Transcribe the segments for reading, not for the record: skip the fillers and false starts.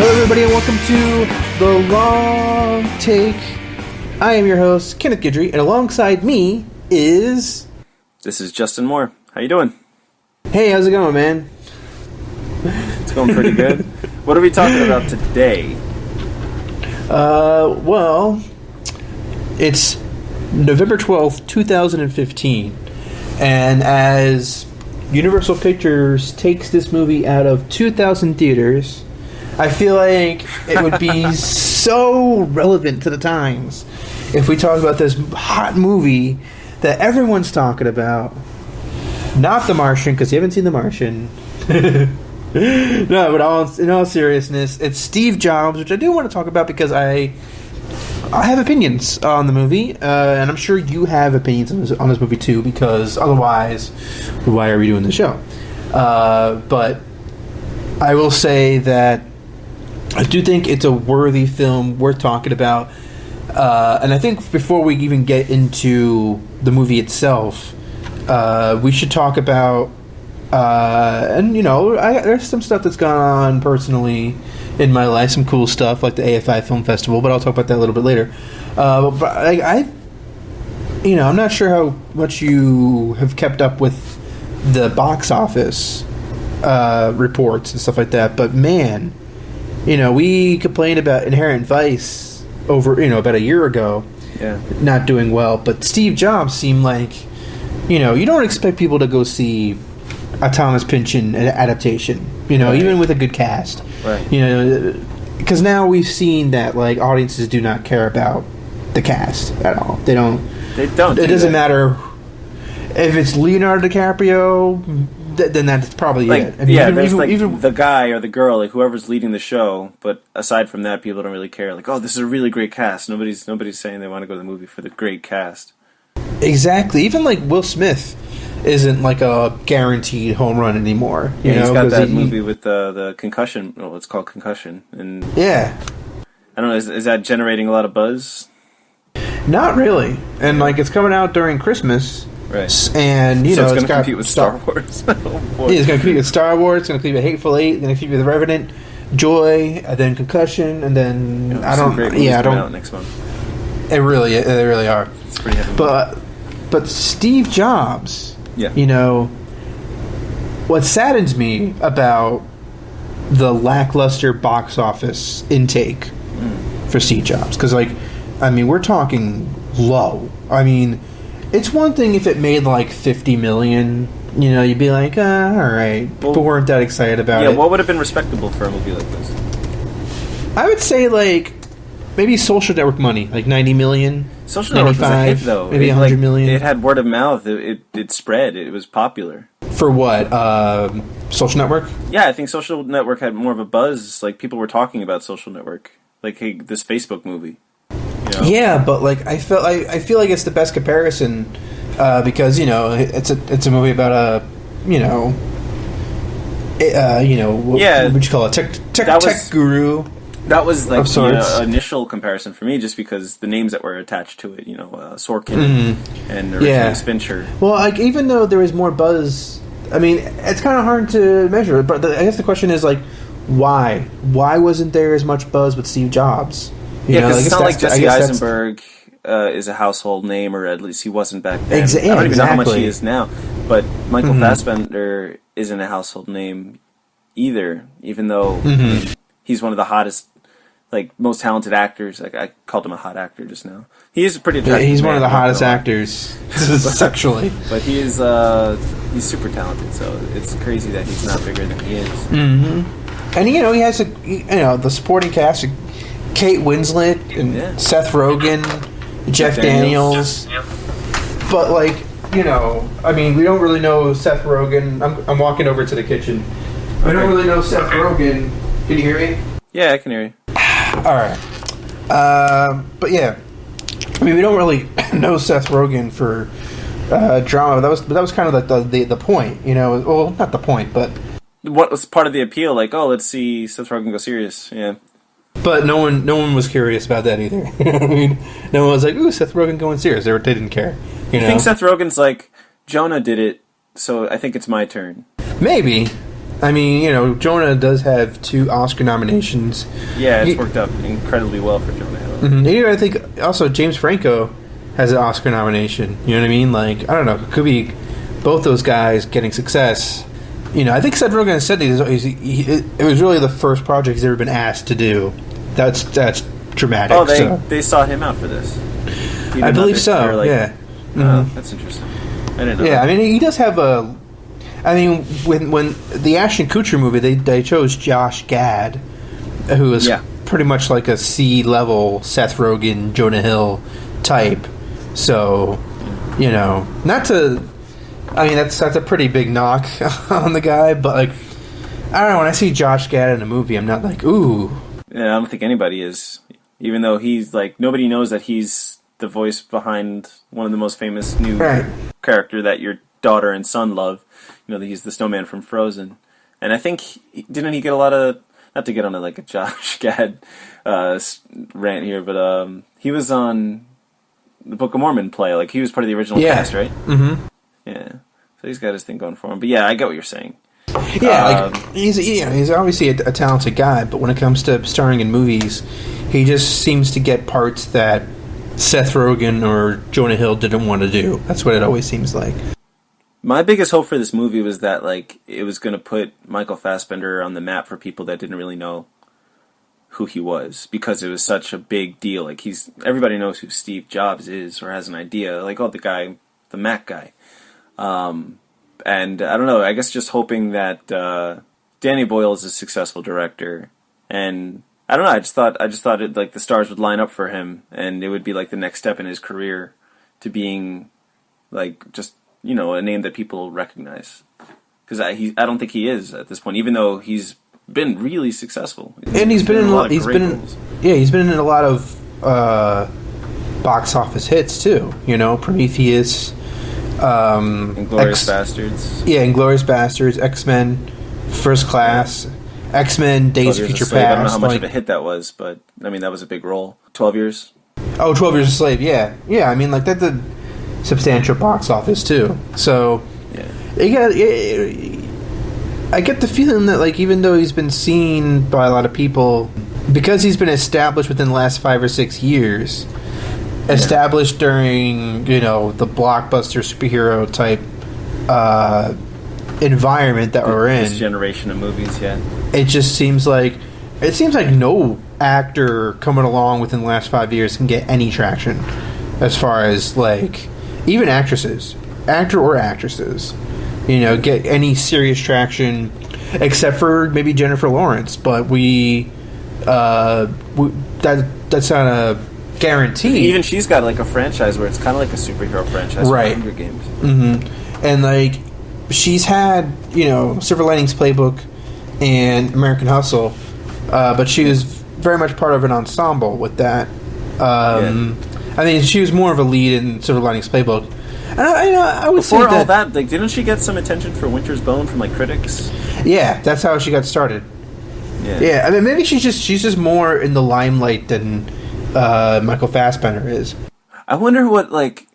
Everybody, and welcome to The Long Take. I am your host, Kenneth Guidry, and alongside me is... This is Justyn Moore. How you doing? Hey, how's it going, man? It's going pretty good. What are we talking about today? Well, it's November 12th, 2015, and as Universal Pictures takes this movie out of 2,000 theaters... I feel like it would be so relevant to the times if we talk about this hot movie that everyone's talking about. Not The Martian, because you haven't seen The Martian. No, but in all seriousness, it's Steve Jobs, which I do want to talk about because I have opinions on the movie, and I'm sure you have opinions on this movie too, because otherwise, why are we doing the show? But I will say that I do think it's a worthy film worth talking about. And I think before we even get into the movie itself, we should talk about... and, you know, there's some stuff that's gone on personally in my life, some cool stuff, like the AFI Film Festival, but I'll talk about that a little bit later. But I'm not sure how much you have kept up with the box office reports and stuff like that, but man... You know, we complained about Inherent Vice about a year ago, not doing well. But Steve Jobs seemed like, you don't expect people to go see a Thomas Pynchon adaptation, right. Even with a good cast. Right. Because now we've seen that, like, audiences do not care about the cast at all. They don't. It doesn't matter if it's Leonardo DiCaprio. Then that's probably it. I mean, even the guy or the girl, like whoever's leading the show. But aside from that, people don't really care. Like, oh, this is a really great cast. Nobody's saying they want to go to the movie for the great cast. Exactly. Even like Will Smith isn't like a guaranteed home run anymore. He's got that movie with the Concussion. Well, it's called Concussion, and I don't know. Is that generating a lot of buzz? Not really. And like it's coming out during Christmas. Right. And, it's going to compete with Star Wars. Oh, boy. Yeah, it's going to compete with Star Wars, it's going to compete with Hateful Eight, it's going to compete with The Revenant, Joy, and then Concussion, and then... out next month. They really are. It's pretty heavy. But Steve Jobs, what saddens me about the lackluster box office intake for Steve Jobs, because, we're talking low. I mean... It's one thing if it made like $50 million, you'd be like, all right. Well, people weren't that excited about it. Yeah, what would have been respectable for a movie like this? I would say like maybe Social Network money, like $90 million. Social Network was a hit though. Maybe $100 million. It had word of mouth. It spread. It was popular. For what? Social Network? Yeah, I think Social Network had more of a buzz. Like people were talking about Social Network, like hey, this Facebook movie. Yeah, but like I feel like it's the best comparison because it's a movie about what would you call it, tech guru. That was like the initial comparison for me, just because the names that were attached to it, Sorkin and James Fincher. Well, like even though there was more buzz, I mean, it's kind of hard to measure. But I guess the question is like, why? Why wasn't there as much buzz with Steve Jobs? Because it's not like Jesse Eisenberg is a household name, or at least he wasn't back then. I don't even know how much he is now. But Michael Fassbender isn't a household name either, even though he's one of the hottest, like, most talented actors. Like, I called him a hot actor just now. He is a pretty attractive he's man, one of the hottest actors sexually. But he's super talented, so it's crazy that he's not bigger than he is. Mm-hmm. And, he has the supporting cast... Kate Winslet and Seth Rogen, Jeff Daniels. But like I mean, we don't really know Seth Rogen. I'm walking over to the kitchen. We don't really know Seth Rogen. Can you hear me? Yeah, I can hear you. All right. But yeah, I mean, we don't really know Seth Rogen for drama. That was kind of the point, Well, not the point, but what was part of the appeal? Like, oh, let's see Seth Rogen go serious. Yeah. But no one was curious about that either. I mean, no one was like, "Ooh, Seth Rogen going serious." They didn't care. I think Seth Rogen's like, Jonah did it, so I think it's my turn. Maybe. I mean, Jonah does have 2 Oscar nominations. Yeah, it's worked out incredibly well for Jonah Hill. Mm-hmm. I think also James Franco has an Oscar nomination. You know what I mean? Like, I don't know. It could be both those guys getting success. I think Seth Rogen has said it was really the first project he's ever been asked to do. That's dramatic. Oh, they sought him out for this. I believe so. Yeah. Oh, that's interesting. I didn't know. Yeah, that. I mean, he does have a. I mean, when the Ashton Kutcher movie, they chose Josh Gad, who is pretty much like a C-level Seth Rogen, Jonah Hill type. So, not to. I mean, that's a pretty big knock on the guy, but like, I don't know. When I see Josh Gad in a movie, I'm not like, ooh. Yeah, I don't think anybody is. Even though he's like, nobody knows that he's the voice behind one of the most famous new character that your daughter and son love. That he's the snowman from Frozen. And I think, didn't he get a lot of, not to get on like a Josh Gad rant here, but he was on the Book of Mormon play. Like, he was part of the original cast, right? Mm-hmm. Yeah. So he's got his thing going for him. But yeah, I get what you're saying. Yeah, he's obviously a talented guy, but when it comes to starring in movies, he just seems to get parts that Seth Rogen or Jonah Hill didn't want to do. That's what it always seems like. My biggest hope for this movie was that like it was going to put Michael Fassbender on the map for people that didn't really know who he was, because it was such a big deal. Like, everybody knows who Steve Jobs is or has an idea. Like, oh, the Mac guy. And I don't know, I guess just hoping that Danny Boyle is a successful director, and I don't know, I just thought it, like, the stars would line up for him, and it would be like the next step in his career to being like just, a name that people recognize. Because I don't think he is at this point, even though he's been really successful. And he's been in a lot of box office hits too. Prometheus. Inglourious Bastards. Yeah, Inglourious Bastards, X-Men, First Class, X-Men, Days of Future Past. I don't know how much of a hit that was, but, I mean, that was a big role. 12 Years? Oh, 12 Years a Slave, yeah. Yeah, I mean, like, that did substantial box office, too. So, I get the feeling that, like, even though he's been seen by a lot of people, because he's been established within the last 5 or 6 years... established during, the blockbuster superhero type environment that we're in. This generation of movies, yeah. It just seems like no actor coming along within the last 5 years can get any traction as far as, like, even actresses, actor or actresses, get any serious traction except for maybe Jennifer Lawrence. But that's not a guarantee. Even she's got like a franchise where it's kind of like a superhero franchise, right? Hunger Games. Mm-hmm. And like she's had, Silver Linings Playbook and American Hustle, but she was very much part of an ensemble with that. I mean, she was more of a lead in Silver Linings Playbook. And I would Before say all that, like, didn't she get some attention for Winter's Bone from like critics? Yeah, that's how she got started. Yeah, I mean, maybe she's just more in the limelight than Michael Fassbender is. I wonder what, like,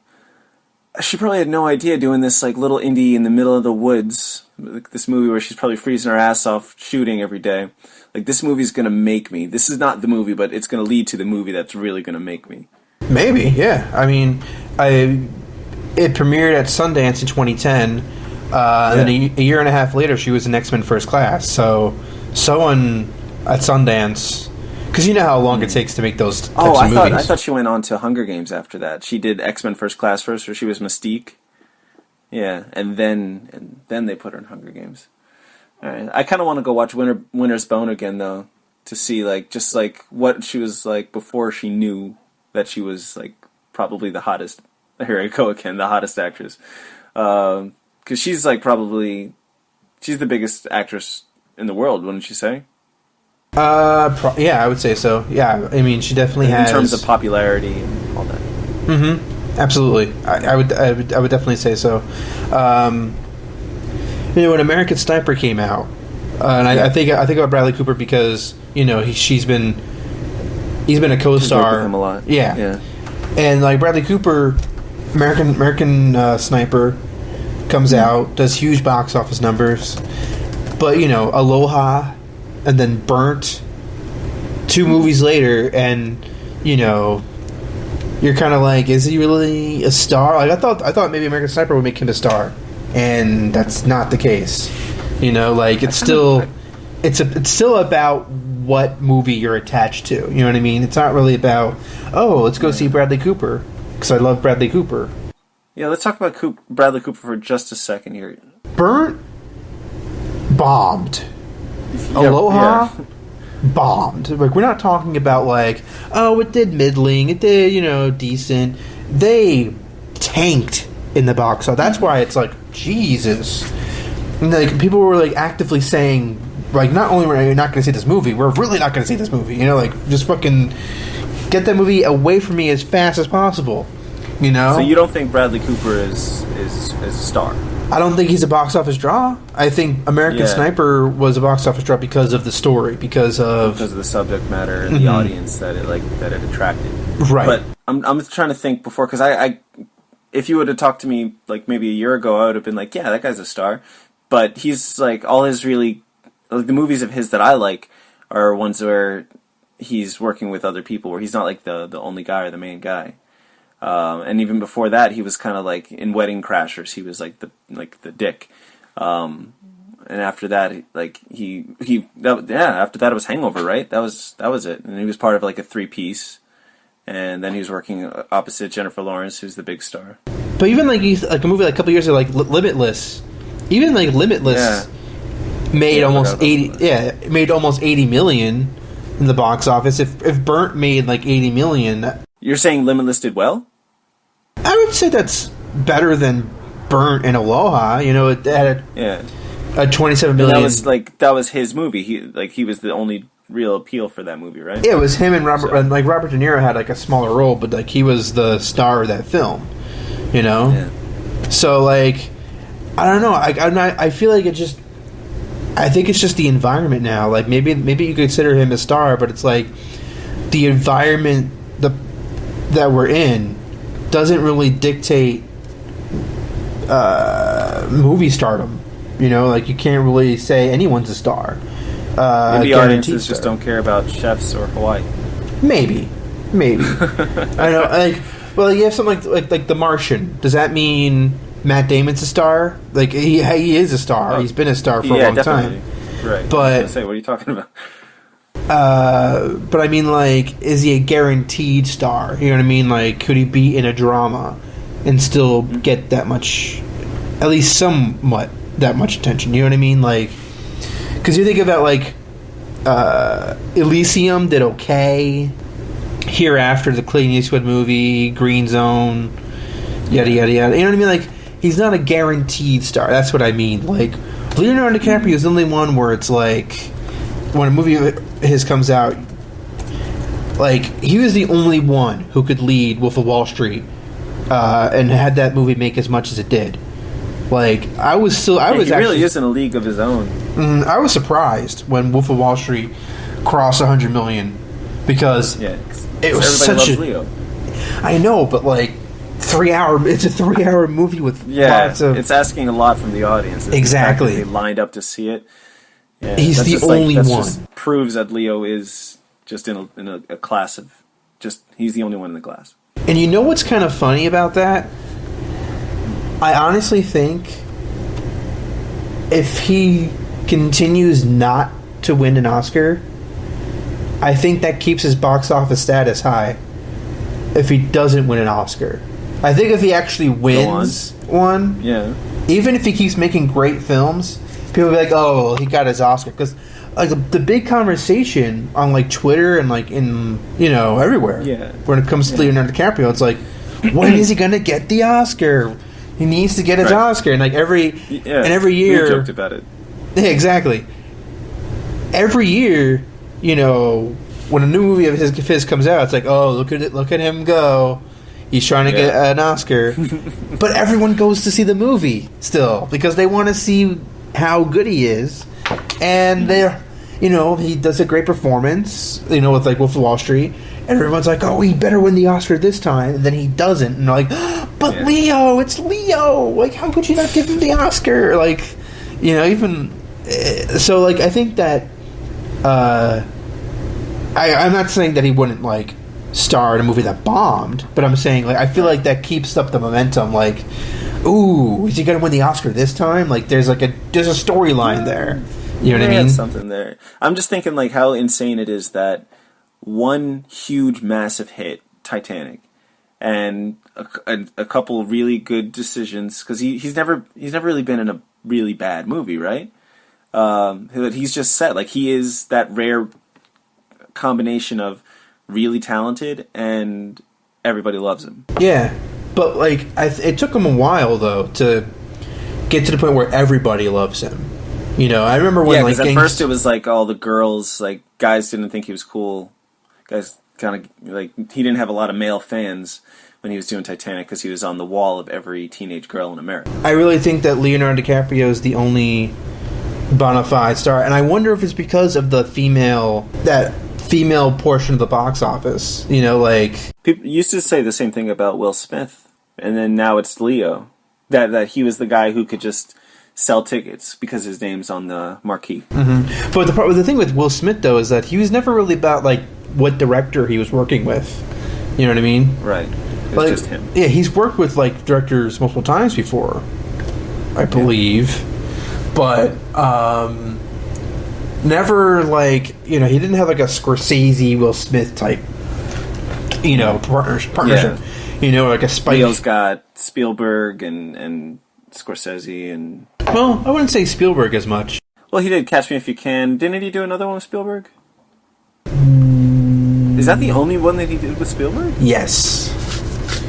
she probably had no idea doing this, like, little indie in the middle of the woods, like this movie where she's probably freezing her ass off shooting every day. Like, this movie's gonna make me. This is not the movie, but it's gonna lead to the movie that's really gonna make me. Maybe, yeah. I mean, it premiered at Sundance in 2010, and then a year and a half later, she was in X-Men First Class. So, someone at Sundance... Because you know how long it takes to make those types of movies. I thought she went on to Hunger Games after that. She did X-Men First Class first, where she was Mystique. Yeah, and then they put her in Hunger Games. All right, I kind of want to go watch Winter's Bone again, though, to see just what she was like before she knew that she was like probably the hottest. Here I go again, the hottest actress. Because she's like she's the biggest actress in the world, wouldn't you say? Yeah, I would say so. Yeah, I mean, she definitely has, in terms of popularity and all that. Mm-hmm. Absolutely, I would definitely say so. When American Sniper came out, and I think about Bradley Cooper because he's been a co-star. With him a lot. Yeah. And like Bradley Cooper, American Sniper comes out, does huge box office numbers, but Aloha, and then Burnt, 2 movies later, and you're kind of like, is he really a star? Like I thought maybe American Sniper would make him a star, and that's not the case. It's still about what movie you're attached to. You know what I mean? It's not really about, let's go see Bradley Cooper because I love Bradley Cooper. Yeah, let's talk about Bradley Cooper for just a second here. Burnt bombed. Aloha bombed. Like, we're not talking about like, it did middling, it did, decent. They tanked in the box office. That's why it's like, Jesus. And like, people were like actively saying, like, not only were we not going to see this movie, we're really not going to see this movie. Just fucking get that movie away from me as fast as possible. So you don't think Bradley Cooper is a star? I don't think he's a box office draw. I think American Sniper was a box office draw because of the story, because of the subject matter and the audience that it attracted. Right. But I'm trying to think before, because I if you would have talked to me like maybe a year ago, I would have been like, yeah, that guy's a star. But he's like, all his really, like, the movies of his that I like are ones where he's working with other people, where he's not like the only guy or the main guy. And even before that, he was kind of like in Wedding Crashers. He was like the dick. And after that, after that it was Hangover, right? That was it. And he was part of like a 3-piece. And then he was working opposite Jennifer Lawrence, who's the big star. But even like a movie like a couple years ago, like Limitless. Even like Limitless made almost 80. Yeah, it made almost 80 million in the box office. If Burnt made like 80 million. You're saying Limitless did well? I would say that's better than Burnt and Aloha. It had a 27 million. That was his movie. He was the only real appeal for that movie, right? Yeah, it was him and Robert. And like Robert De Niro had like a smaller role, but like he was the star of that film. Yeah. So like, I don't know. I feel like I think it's just the environment now. Like maybe you could consider him a star, but it's like the environment that we're in doesn't really dictate movie stardom. Like you can't really say anyone's a star. Maybe audiences just don't care about chefs or Hawaii. Maybe. I know. Like, well, you have something like The Martian. Does that mean Matt Damon's a star? Like he is a star. Oh, he's been a star for a long time. Right. But I was gonna say, what are you talking about? But I mean, like, is he a guaranteed star? You know what I mean? Like, could he be in a drama and still get that much, at least somewhat, that much attention? You know what I mean? Like, because you think about, like, Elysium did okay. Hereafter, the Clint Eastwood movie, Green Zone, yada, yada, yada. You know what I mean? Like, he's not a guaranteed star. That's what I mean. Like, Leonardo DiCaprio is the only one where it's like, when a movie of his comes out, like, he was the only one who could lead Wolf of Wall Street and had that movie make as much as it did. Like, he really is in a league of his own. I was surprised when Wolf of Wall Street crossed 100 million because it was such a Leo. I know, but like it's a 3-hour movie with lots of, it's asking a lot from the audience. Exactly. They lined up to see it. Yeah, he's the only one. Just proves that Leo is just in a class of he's the only one in the class. And you know what's kind of funny about that? I honestly think if he continues not to win an Oscar, I think that keeps his box office status high. If he doesn't win an Oscar, I think if he actually wins one, even if he keeps making great films, people will be like, "Oh, he got his Oscar." Because like the big conversation on like Twitter and like in everywhere, when it comes to Leonardo DiCaprio, it's like, when is he gonna get the Oscar? He needs to get his Oscar, and every year we joked about it. Yeah, exactly. Every year, when a new movie of his comes out, it's like, oh, look at him go. He's trying to get an Oscar. But everyone goes to see the movie still because they want to see how good he is, and he does a great performance. With Wolf of Wall Street. And everyone's like, oh, he better win the Oscar this time. And then he doesn't. And they're like, but Leo, it's Leo. Like, how could you not give him the Oscar? Like, even... So, I think that... I'm not saying that he wouldn't, star in a movie that bombed. But I'm saying, I feel like that keeps up the momentum. Like, ooh, is he going to win the Oscar this time? There's a storyline there. You know what I mean? Something there. I'm just thinking, how insane it is that one huge, massive hit, Titanic, and a couple really good decisions, because he's never really been in a really bad movie, right? He's just set. He is that rare combination of really talented and everybody loves him. Yeah, but it took him a while though to get to the point where everybody loves him. I remember when at first it was all the girls, guys didn't think he was cool. Guys kind of he didn't have a lot of male fans when he was doing Titanic because he was on the wall of every teenage girl in America. I really think that Leonardo DiCaprio is the only bona fide star, and I wonder if it's because of the female portion of the box office. People used to say the same thing about Will Smith, and then now it's Leo. That he was the guy who could just sell tickets because his name's on the marquee. Mm-hmm. But the thing with Will Smith though is that he was never really about what director he was working with. You know what I mean? Right. It's just him. Yeah, he's worked with directors multiple times before, I believe. But never he didn't have a Scorsese Will Smith type partnership. A Spike. Leo's got Spielberg and Scorsese and... Well, I wouldn't say Spielberg as much. Well, he did Catch Me If You Can. Didn't he do another one with Spielberg? Is that the only one that he did with Spielberg? Yes.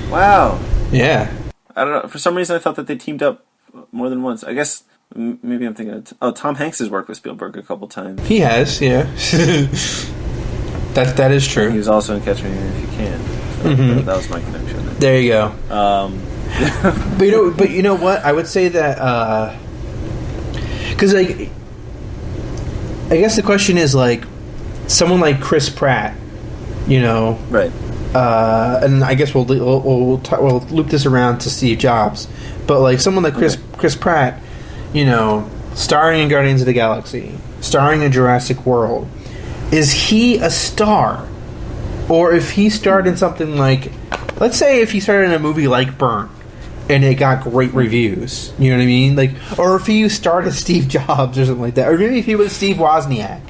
Wow. Yeah. I don't know. For some reason, I thought that they teamed up more than once. I guess maybe I'm thinking of... Tom Hanks has worked with Spielberg a couple times. He has, yeah. that is true. He was also in Catch Me If You Can. So that was my connection. There you go. But you know what? I would say that because I guess the question is someone like Chris Pratt, right? And I guess we'll loop this around to Steve Jobs, but someone like Chris Pratt, starring in Guardians of the Galaxy, starring in Jurassic World, is he a star? Or if he starred in something let's say if he started in a movie like Burn, and it got great reviews, you know what I mean? Or if he starred as Steve Jobs or something like that, or maybe if he was Steve Wozniak,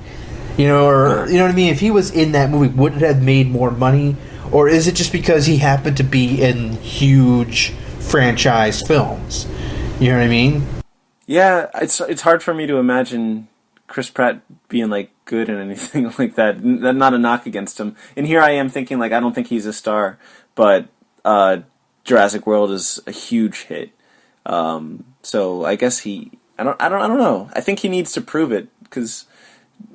or you know what I mean? If he was in that movie, would it have made more money, or is it just because he happened to be in huge franchise films? You know what I mean? Yeah, it's hard for me to imagine Chris Pratt being good in anything like that. Not a knock against him. And here I am thinking I don't think he's a star, but Jurassic World is a huge hit. So I guess I don't know. I think he needs to prove it because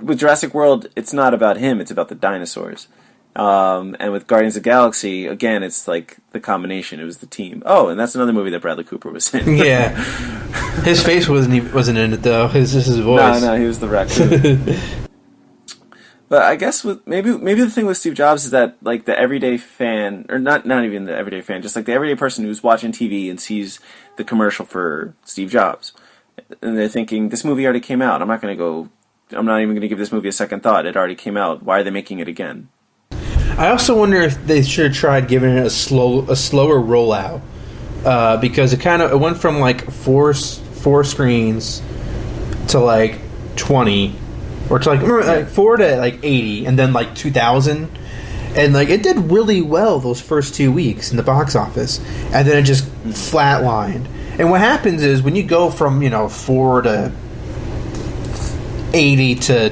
with Jurassic World, it's not about him; it's about the dinosaurs. And with Guardians of the Galaxy, again, it's the combination. It was the team. Oh, and that's another movie that Bradley Cooper was in. Yeah, his face wasn't in it though. His voice. No, he was the raccoon. But I guess maybe the thing with Steve Jobs is that the everyday fan, or not even the everyday fan, just the everyday person who's watching TV and sees the commercial for Steve Jobs, and they're thinking, this movie already came out. I'm not even going to give this movie a second thought. It already came out. Why are they making it again? I also wonder if they should have tried giving it a slower rollout, because it went from four screens to 20, or to 4 to 80, and then 2,000, and it did really well those first 2 weeks in the box office, and then it just flatlined. And what happens is when you go from 4 to 80 to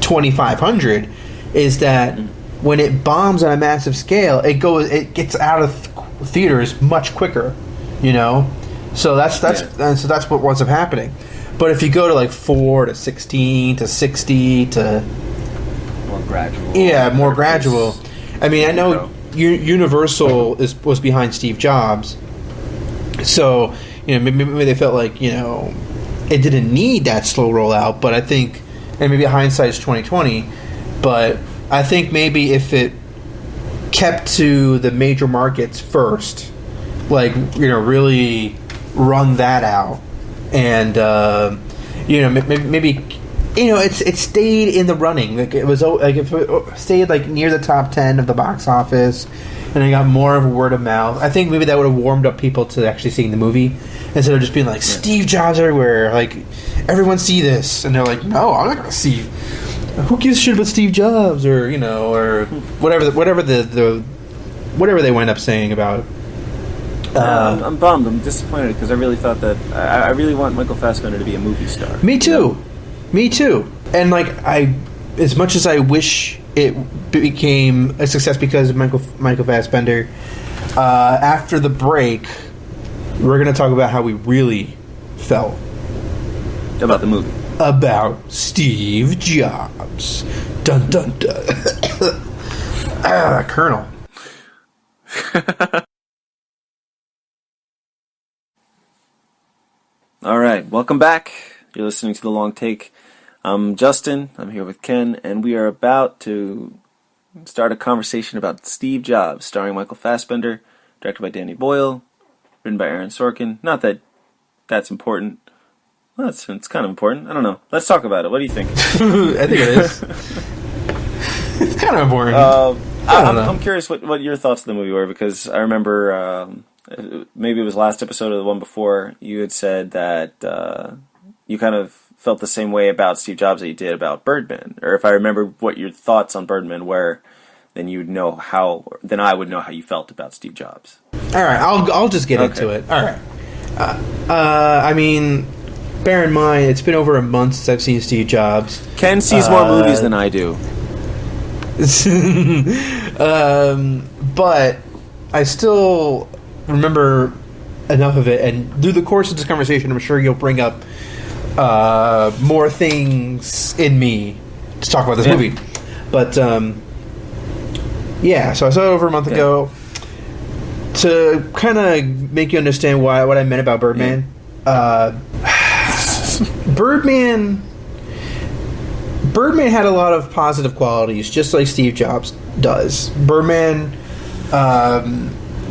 2,500, is that when it bombs on a massive scale, it gets out of theaters much quicker, So that's what winds up happening. But if you go to like 4 to 16 to 60 to more gradual, more gradual. I mean, I know Universal was behind Steve Jobs, so maybe they felt like it didn't need that slow rollout. But I think, and maybe hindsight's 2020, but I think maybe if it kept to the major markets first, like really run that out, and maybe it stayed in the running, like it was like if it stayed like near the top 10 of the box office, and it got more of a word of mouth. I think maybe that would have warmed up people to actually seeing the movie instead of just being like Steve Jobs everywhere, like everyone see this, and they're like, no, I'm not gonna see. Who gives a shit about Steve Jobs, or or whatever they wind up saying about it. I'm bummed. I'm disappointed because I really thought that I really want Michael Fassbender to be a movie star. Me too. Me too. And like as much as I wish it became a success because of Michael Fassbender, after the break, we're going to talk about how we really felt about the movie. About Steve Jobs. Dun dun dun. Colonel. All right, welcome back. You're listening to The Long Take. I'm Justyn. I'm here with Ken, and we are about to start a conversation about Steve Jobs, starring Michael Fassbender, directed by Danny Boyle, written by Aaron Sorkin. Not that that's important. Well, it's kind of important. I don't know. Let's talk about it. What do you think? I think it is. It's kind of important. I'm curious what your thoughts of the movie were, because I remember maybe it was last episode or the one before, you had said that you kind of felt the same way about Steve Jobs that you did about Birdman. Or if I remember what your thoughts on Birdman were, then I would know how you felt about Steve Jobs. All right, I'll just get into it. All right. I mean, bear in mind, it's been over a month since I've seen Steve Jobs. Ken sees more movies than I do. But I still remember enough of it, and through the course of this conversation, I'm sure you'll bring up more things in me to talk about this movie. But so I saw it over a month ago. To kind of make you understand what I meant about Birdman, Birdman had a lot of positive qualities, just like Steve Jobs does. Birdman,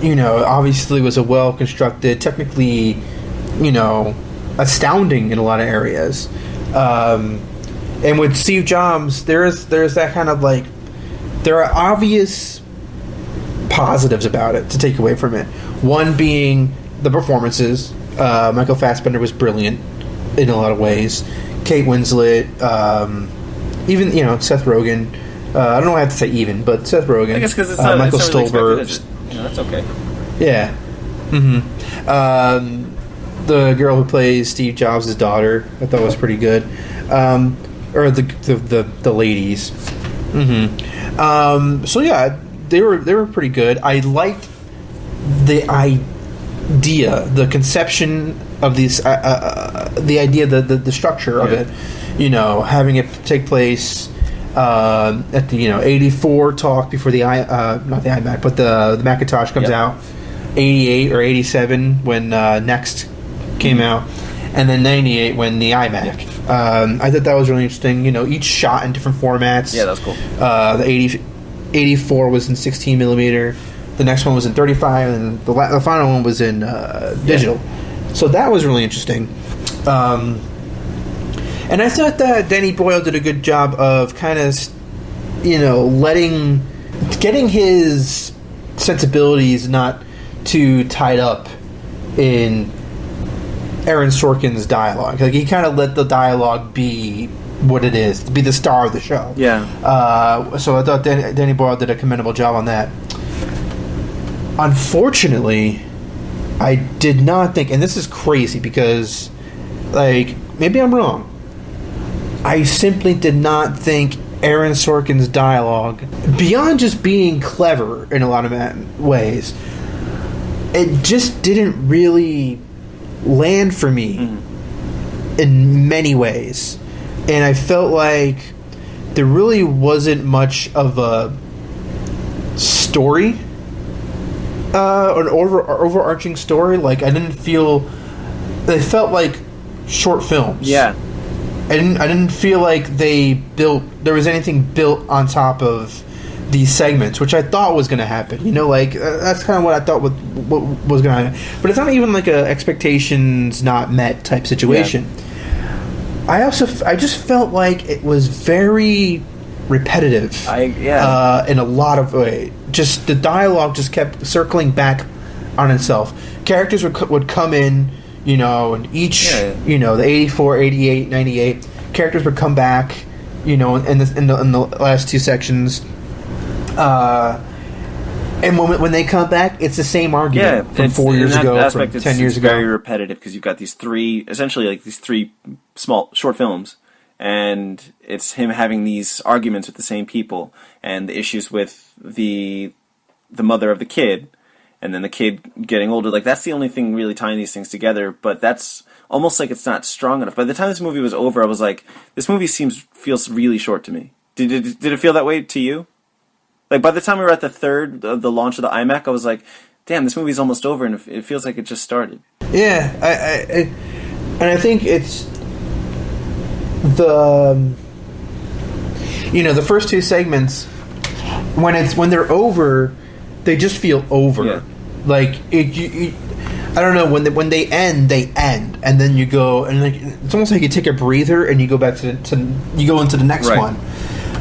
obviously was a well-constructed, technically, astounding in a lot of areas. And with Steve Jobs, there's that kind of like, there are obvious positives about it to take away from it. One being the performances. Michael Fassbender was brilliant in a lot of ways. Kate Winslet, even Seth Rogen. I don't know why I have to say even, but Seth Rogen. I guess because it's not Michael it's not Stolberg. Really that's okay. Yeah. Mm-hmm. The girl who plays Steve Jobs' daughter, I thought was pretty good. Or the ladies. Mm-hmm. So yeah, they were pretty good. I liked the idea, the conception of these, the idea, the structure of it. Having it take place at the 84 talk before the not the iMac, but the Macintosh comes out. 88 or 87 when Next came out, and then 98 when the iMac. I thought that was really interesting. Each shot in different formats. Yeah, that's cool. The 84 was in 16 millimeter. The next one was in 35, and the final one was in digital. So that was really interesting. And I thought that Danny Boyle did a good job of kind of, getting his sensibilities not too tied up in Aaron Sorkin's dialogue. Like, he kind of let the dialogue be what it is, be the star of the show. Yeah. So I thought Danny Boyle did a commendable job on that. Unfortunately, I did not think, and this is crazy because, like, maybe I'm wrong, I simply did not think Aaron Sorkin's dialogue, beyond just being clever in a lot of ways, it just didn't really land for me in many ways. And I felt like there really wasn't much of a story, an overarching story. Like, I didn't feel... They felt like short films. Yeah. I didn't feel like there was anything built on top of these segments, which I thought was going to happen. You know, like, that's kind of what I thought what was going to happen. But it's not even like a expectations not met type situation. Yeah. I just felt like it was very repetitive. In a lot of ways. Just the dialogue just kept circling back on itself. Characters would come in, you know, and each, you know, the 84, 88, 98 characters would come back, you know, in the last two sections. And when they come back, it's the same argument from 4 years ago, from 10 years ago. It's very repetitive because you've got these three small short films, and it's him having these arguments with the same people, and the issues with the mother of the kid, and then the kid getting older. Like, that's the only thing really tying these things together, but that's almost like it's not strong enough. By the time this movie was over, I was like, this movie feels really short to me. Did it feel that way to you? Like, by the time we were at the launch of the iMac, I was like, damn, this movie's almost over, and it feels like it just started. Yeah, and I think it's the first two segments, when they're over, they just feel over. Yeah. Like, I don't know, when they end, and then you go, and like, it's almost like you take a breather and you go back you go into the next one.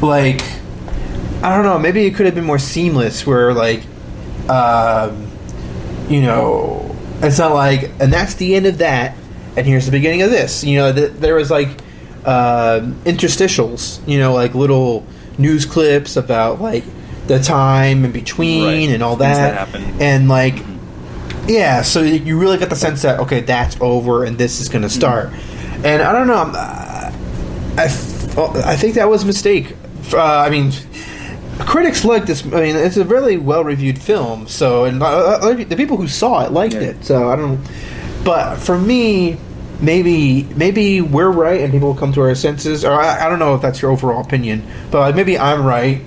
Like, I don't know, maybe it could have been more seamless, where, like, you know, it's not like, and that's the end of that, and here's the beginning of this. You know, there was, like, interstitials, you know, like little news clips about, like, the time in between and all that. And, like, yeah, so you really get the sense that, okay, that's over and this is going to start. And I don't know, I think that was a mistake. I mean, critics liked this. I mean, it's a really well-reviewed film, so, and the people who saw it liked it, so I don't know. But for me, maybe we're right and people will come to our senses, or I don't know if that's your overall opinion, but maybe I'm right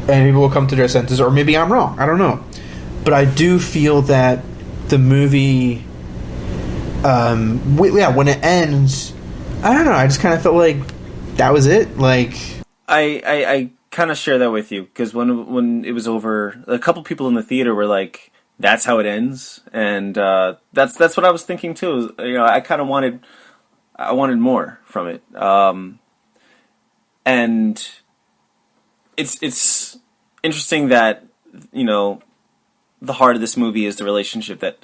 and people will come to their senses, or maybe I'm wrong. I don't know. But I do feel that the movie, when it ends, I don't know, I just kind of felt like that was it. Like, I kind of share that with you, because when it was over, a couple people in the theater were like, "That's how it ends," and that's what I was thinking too. You know, I kind of wanted more from it, and it's interesting that, you know, the heart of this movie is the relationship that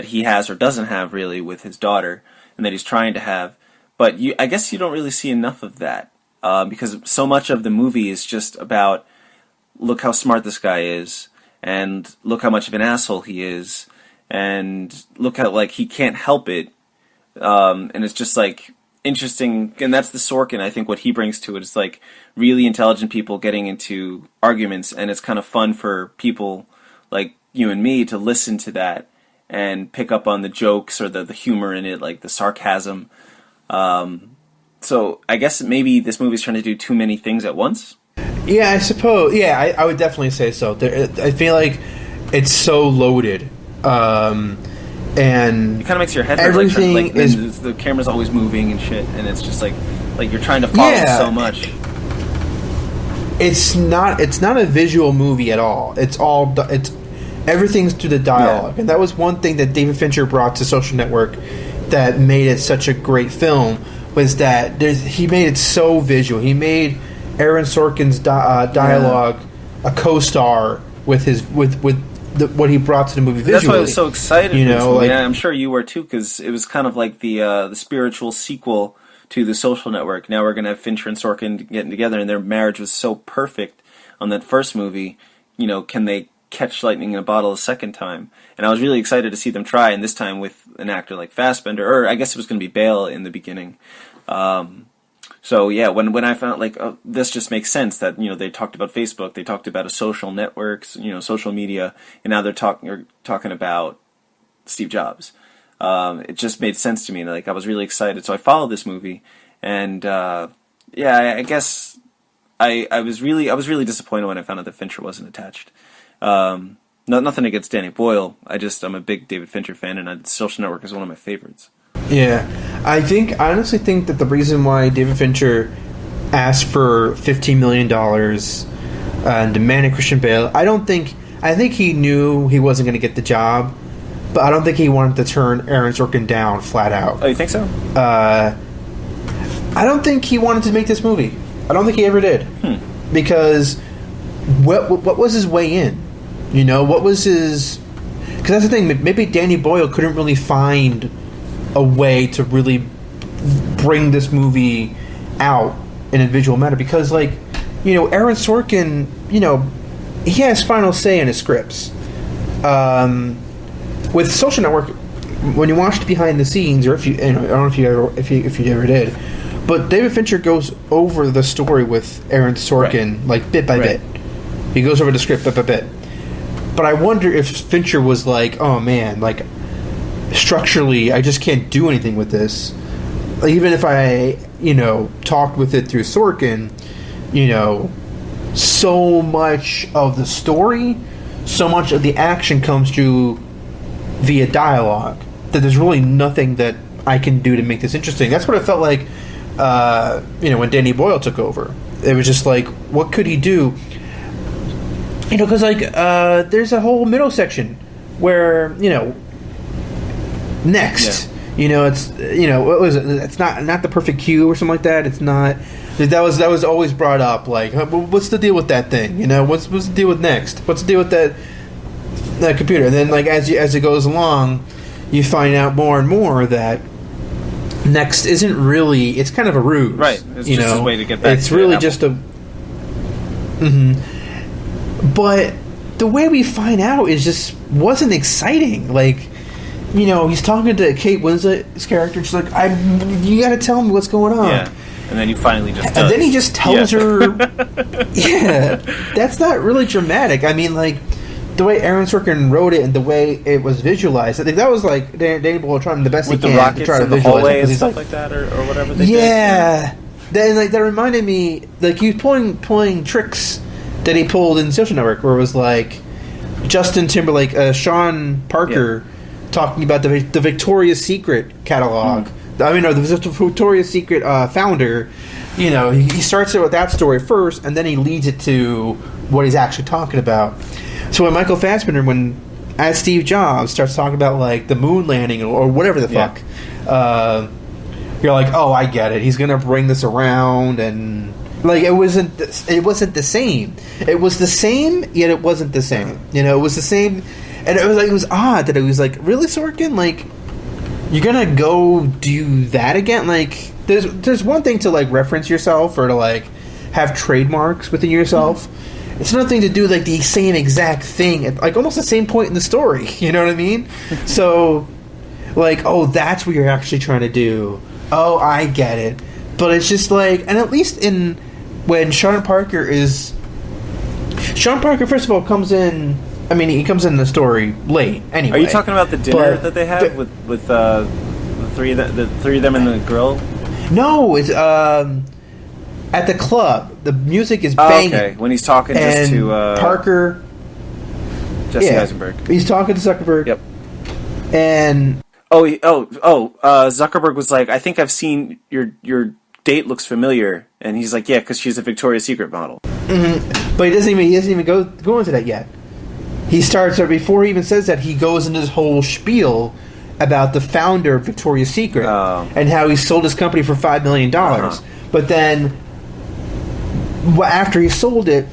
he has or doesn't have really with his daughter, and that he's trying to have. But I guess you don't really see enough of that. Because so much of the movie is just about, look how smart this guy is, and look how much of an asshole he is, and look how, like, he can't help it, and it's just, like, interesting, and that's the Sorkin, I think, what he brings to it. It's, like, really intelligent people getting into arguments, and it's kind of fun for people like you and me to listen to that and pick up on the jokes or the humor in it, like the sarcasm. So I guess maybe this movie's trying to do too many things at once? Yeah, I suppose. Yeah, I would definitely say so. I feel like it's so loaded. And it kind of makes your head hurt. Everything is... The camera's always moving and shit, and it's just like you're trying to follow so much. It's not a visual movie at all. It's everything's through the dialogue. And that was one thing that David Fincher brought to Social Network that made it such a great film, was that he made it so visual. He made Aaron Sorkin's dialogue a co-star with what he brought to the movie visually. That's why I was so excited. You know, like, I'm sure you were too, because it was kind of like the spiritual sequel to The Social Network. Now we're gonna have Fincher and Sorkin getting together, and their marriage was so perfect on that first movie. You know, can they catch lightning in a bottle a second time? And I was really excited to see them try, and this time with an actor like Fassbender, or I guess it was going to be Bale in the beginning. So yeah, when I found, like, this just makes sense that, you know, they talked about Facebook, they talked about a social networks, you know, social media, and now they're talking about Steve Jobs. It just made sense to me. Like, I was really excited, so I followed this movie, and I guess I was really disappointed when I found out that Fincher wasn't attached. Nothing against Danny Boyle. I'm a big David Fincher fan, and Social Network is one of my favorites. Yeah, I honestly think that the reason why David Fincher asked for $15 million and demanded Christian Bale, I think he knew he wasn't going to get the job, but I don't think he wanted to turn Aaron Sorkin down flat out. Oh, you think so? I don't think he wanted to make this movie. I don't think he ever did. Because what was his way in? You know, what was his... Because that's the thing, maybe Danny Boyle couldn't really find a way to really bring this movie out in a visual manner. Because, like, you know, Aaron Sorkin, you know, he has final say in his scripts. With Social Network, when you watched behind the scenes, or if you know, I don't know if you ever did, but David Fincher goes over the story with Aaron Sorkin, like bit by bit. He goes over the script bit by bit. But I wonder if Fincher was like, oh man, like structurally, I just can't do anything with this. Like, even if I, you know, talked with it through Sorkin, you know, so much of the story, so much of the action comes through via dialogue that there's really nothing that I can do to make this interesting. That's what it felt like, you know, when Danny Boyle took over. It was just like, what could he do? You know, because, like, there's a whole middle section where, you know, next, you know, it's, you know, what was it? It's not the perfect cue or something like that. It's not... That was always brought up, like, what's the deal with that thing? You know, what's the deal with next? What's the deal with that computer? And then, like, as it goes along, you find out more and more that next isn't really... It's kind of a ruse. Right. It's just a way to get back it's to really Apple. Just a... But the way we find out is just wasn't exciting. Like, you know, he's talking to Kate Winslet's character. She's like, you got to tell me what's going on. Yeah. And then he finally just does. And then he just tells her... Yeah. That's not really dramatic. I mean, like, the way Aaron Sorkin wrote it and the way it was visualized, I think that was, like, Danny Boyle trying the best with he can to try to visualize the hallway and stuff like that, or whatever they did. Yeah. Then, like, that reminded me... Like, he was pulling tricks that he pulled in Social Network, where it was, like, Justin Timberlake, Sean Parker talking about the Victoria's Secret catalog. I mean, no, the Victoria's Secret founder, you know, he starts it with that story first, and then he leads it to what he's actually talking about. So when Michael Fassbender, as Steve Jobs, starts talking about, like, the moon landing or whatever the fuck, you're like, oh, I get it. He's going to bring this around, and, like, it wasn't the same. It was the same, yet it wasn't the same. You know, it was the same, and it was odd that it was like, really, Sorkin? Like, you're gonna go do that again? Like, there's one thing to, like, reference yourself or to, like, have trademarks within yourself. It's another thing to do, like, the same exact thing at, like, almost the same point in the story. You know what I mean? So, like, oh, that's what you're actually trying to do. Oh, I get it. But it's just like, and at least when Sean Parker, first of all, comes in. I mean, he comes in the story late. Anyway, are you talking about the dinner that they have with the three of them in the grill? No, it's at the club. The music is banging. Okay, when he's talking just to Parker, Jesse Eisenberg. He's talking to Zuckerberg. Yep. And Zuckerberg was like, I think I've seen your date looks familiar, and he's like, yeah, because she's a Victoria's Secret model. Mm-hmm. But he doesn't even go into that yet. He starts, or before he even says that, he goes into this whole spiel about the founder of Victoria's Secret and how he sold his company for $5 million. But then, after he sold it,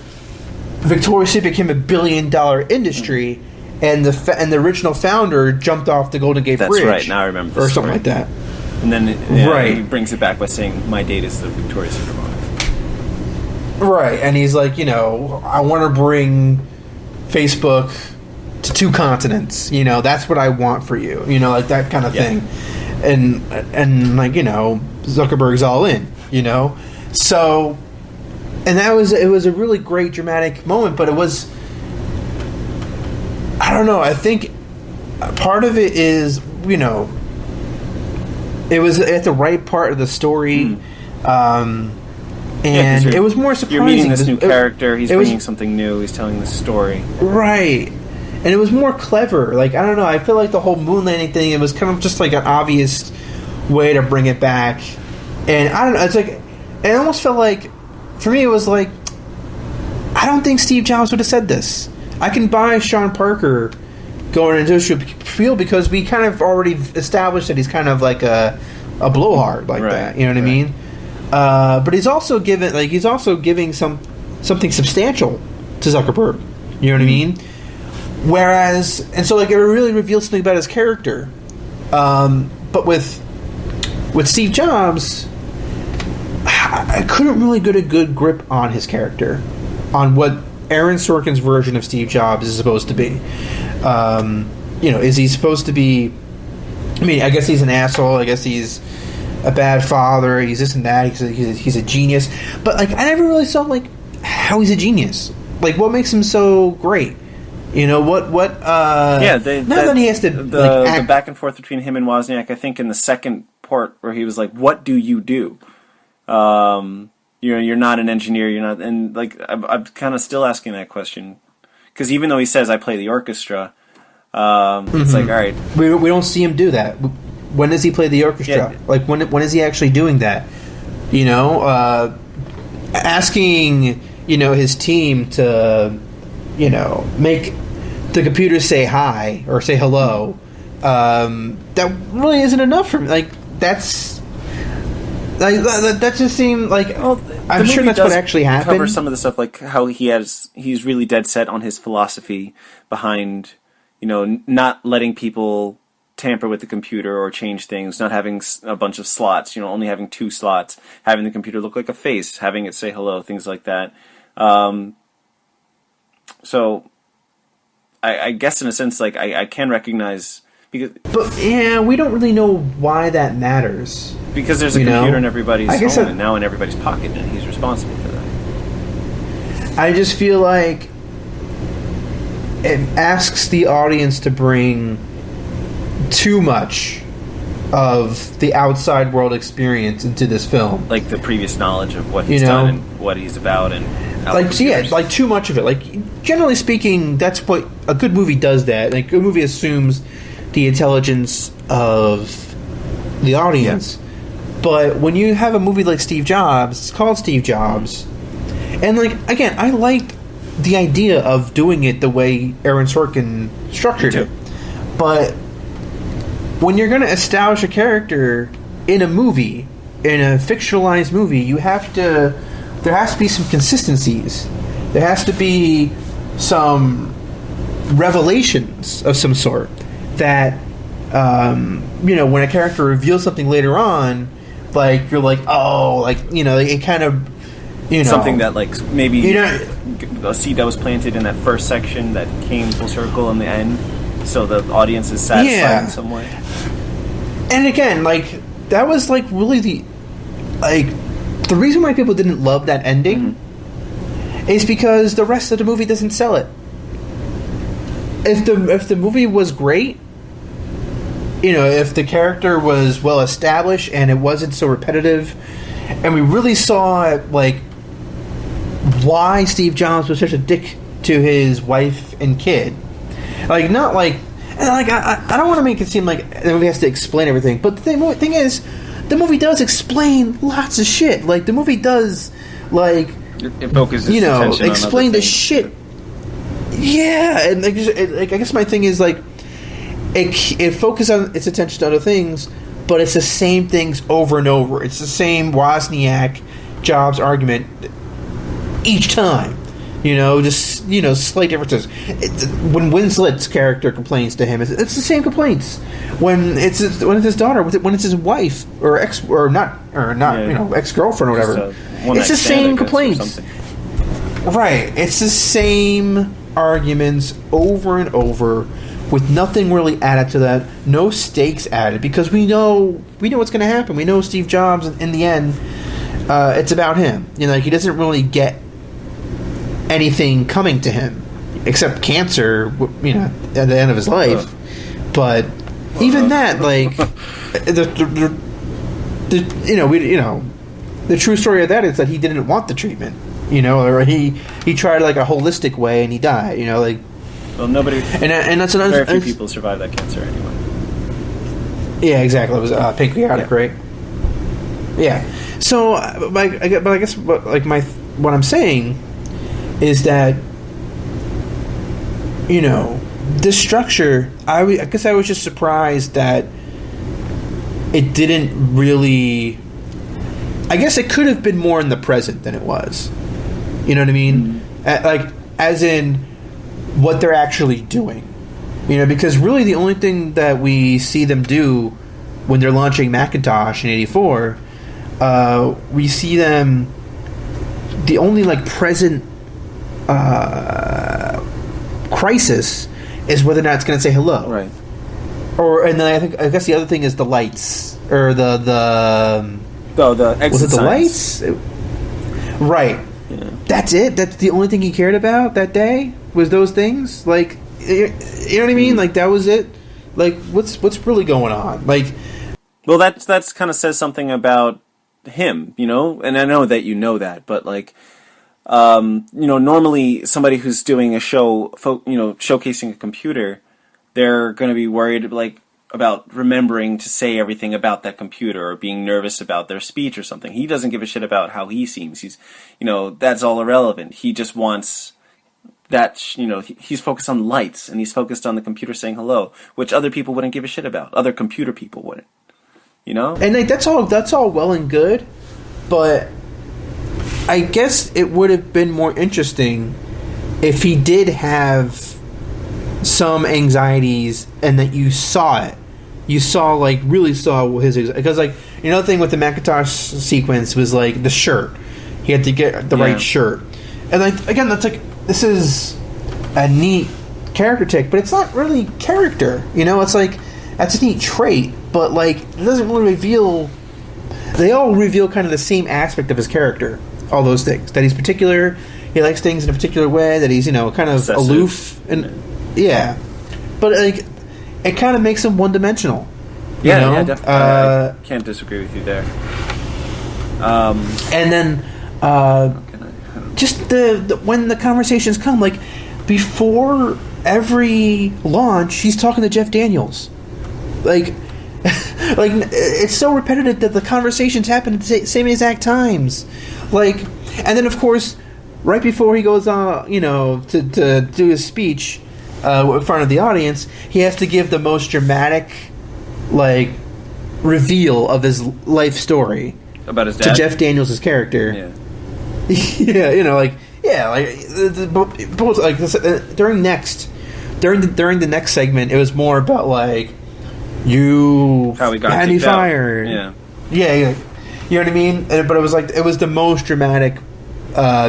Victoria's Secret became $1 billion industry, and the original founder jumped off the Golden Gate Bridge. That's right. Now I remember, or something like that. And then he brings it back by saying, "My date is the Victoria's Secret model." Right, and he's like, you know, I want to bring Facebook to 2 continents. You know, that's what I want for you. You know, like that kind of thing. And like, you know, Zuckerberg's all in. You know, so, and it was a really great dramatic moment, but it was, I don't know. I think part of it is, it was at the right part of the story, and it was more surprising. You're meeting this new character. He's bringing something new. He's telling this story, right? And it was more clever. Like, I don't know. I feel like the whole moon landing thing, it was kind of just like an obvious way to bring it back. And I don't know. It's like, it almost felt like, for me, it was like, I don't think Steve Jobs would have said this. I can buy Sean Parker going into industrial field because we kind of already established that he's kind of like a blowhard like that. You know what I mean? But he's also giving something substantial to Zuckerberg. You know what I mean? Whereas, and so like it really reveals something about his character. But with Steve Jobs, I couldn't really get a good grip on his character, on what Aaron Sorkin's version of Steve Jobs is supposed to be. Is he supposed to be? I mean, I guess he's an asshole. I guess he's a bad father. He's this and that. He's a genius. But like, I never really saw like how he's a genius. Like, what makes him so great? What? That he has to the back and forth between him and Wozniak. I think in the second part where he was like, "What do you do?" You're not an engineer. You're not, and like I'm kind of still asking that question because even though he says I play the orchestra, it's like, all right, we don't see him do that. When does he play the orchestra? Yeah. Like when is he actually doing that? Asking his team to make the computer say hi or say hello. That really isn't enough for me. Like that's. That just seemed like I'm sure that's what actually happened. Cover some of the stuff like how he's really dead set on his philosophy behind not letting people tamper with the computer or change things, not having a bunch of slots, only having 2 slots, having the computer look like a face, having it say hello, things like that. So I guess in a sense like I can recognize. But yeah, we don't really know why that matters. Because there's a computer in everybody's home and now in everybody's pocket, and he's responsible for that. I just feel like it asks the audience to bring too much of the outside world experience into this film, like the previous knowledge of what he's done and what he's about, and like too much of it. Like generally speaking, that's what a good movie does. That like a good movie assumes the intelligence of the audience. Yeah. But when you have a movie like Steve Jobs, it's called Steve Jobs, and like again, I liked the idea of doing it the way Aaron Sorkin structured it. But when you're going to establish a character in a movie, in a fictionalized movie, there has to be some consistencies. There has to be some revelations of some sort that, when a character reveals something later on, like, you're like, oh, like, it kind of, something that, like, maybe a seed that was planted in that first section that came full circle in the end, so the audience is satisfied in some way. And again, like, that was, like, really the reason why people didn't love that ending is because the rest of the movie doesn't sell it. If the movie was great, if the character was well established and it wasn't so repetitive, and we really saw like why Steve Jobs was such a dick to his wife and kid, like not like, and like I don't want to make it seem like the movie has to explain everything, but the thing is, the movie does explain lots of shit. Like the movie does, like it focuses explain the shit. Yeah, and like I guess my thing is like. It focuses on its attention to other things, but it's the same things over and over. It's the same Wozniak Jobs argument each time. Just slight differences. When Winslet's character complains to him, it's the same complaints. When it's his daughter, when it's his wife or ex girlfriend or whatever, it's the same complaints. Right. It's the same arguments over and over. With nothing really added to that, no stakes added, because we know what's going to happen. We know Steve Jobs, in the end, it's about him. He doesn't really get anything coming to him except cancer. At the end of his life, But even that, like, the true story of that is that he didn't want the treatment, or he tried like a holistic way and he died, like. Well, nobody. And that's another. Very few people survive that cancer anyway. Yeah, exactly. It was pancreatic, right? Yeah. So, but I guess what I'm saying is that this structure. I guess I was just surprised that it didn't really. I guess it could have been more in the present than it was. You know what I mean? Like, as in what they're actually doing. Because really the only thing that we see them do when they're launching Macintosh in '84, we see them. The only present crisis is whether or not it's going to say hello, right? And then I guess the other thing is the lights or the exit was it the signs. lights? Right. Yeah. That's it. That's the only thing he cared about that day was those things. Like, you know what I mean? Like, that was it. Like, what's really going on? Like, well, that's kind of says something about him, And I know that that, but normally somebody who's doing a show, showcasing a computer, they're going to be worried about remembering to say everything about that computer or being nervous about their speech or something. He doesn't give a shit about how he seems. He's, that's all irrelevant. He just wants that, he's focused on lights and he's focused on the computer saying hello, which other people wouldn't give a shit about. Other computer people wouldn't, And that's all well and good, but I guess it would have been more interesting if he did have some anxieties and that you saw it. You really saw his... Because, the thing with the Macintosh sequence was, the shirt. He had to get the right shirt. And, again, that's, this is a neat character take, but it's not really character. It's, that's a neat trait, but, it doesn't really reveal... They all reveal kind of the same aspect of his character. All those things. That he's particular, he likes things in a particular way, that he's, kind of obsessive. Aloof. And yeah. But, it kind of makes him one-dimensional. Yeah, definitely. I can't disagree with you there. And then, just when the conversations come, before every launch, he's talking to Jeff Daniels. It's so repetitive that the conversations happen at the same exact times. And then, of course, right before he goes on, to do his speech in front of the audience, he has to give the most dramatic, reveal of his life story about his dad? to Jeff Daniels' character. Yeah. During the next segment, it was more about you how we got had me fired. Yeah. You know what I mean? But it was it was the most dramatic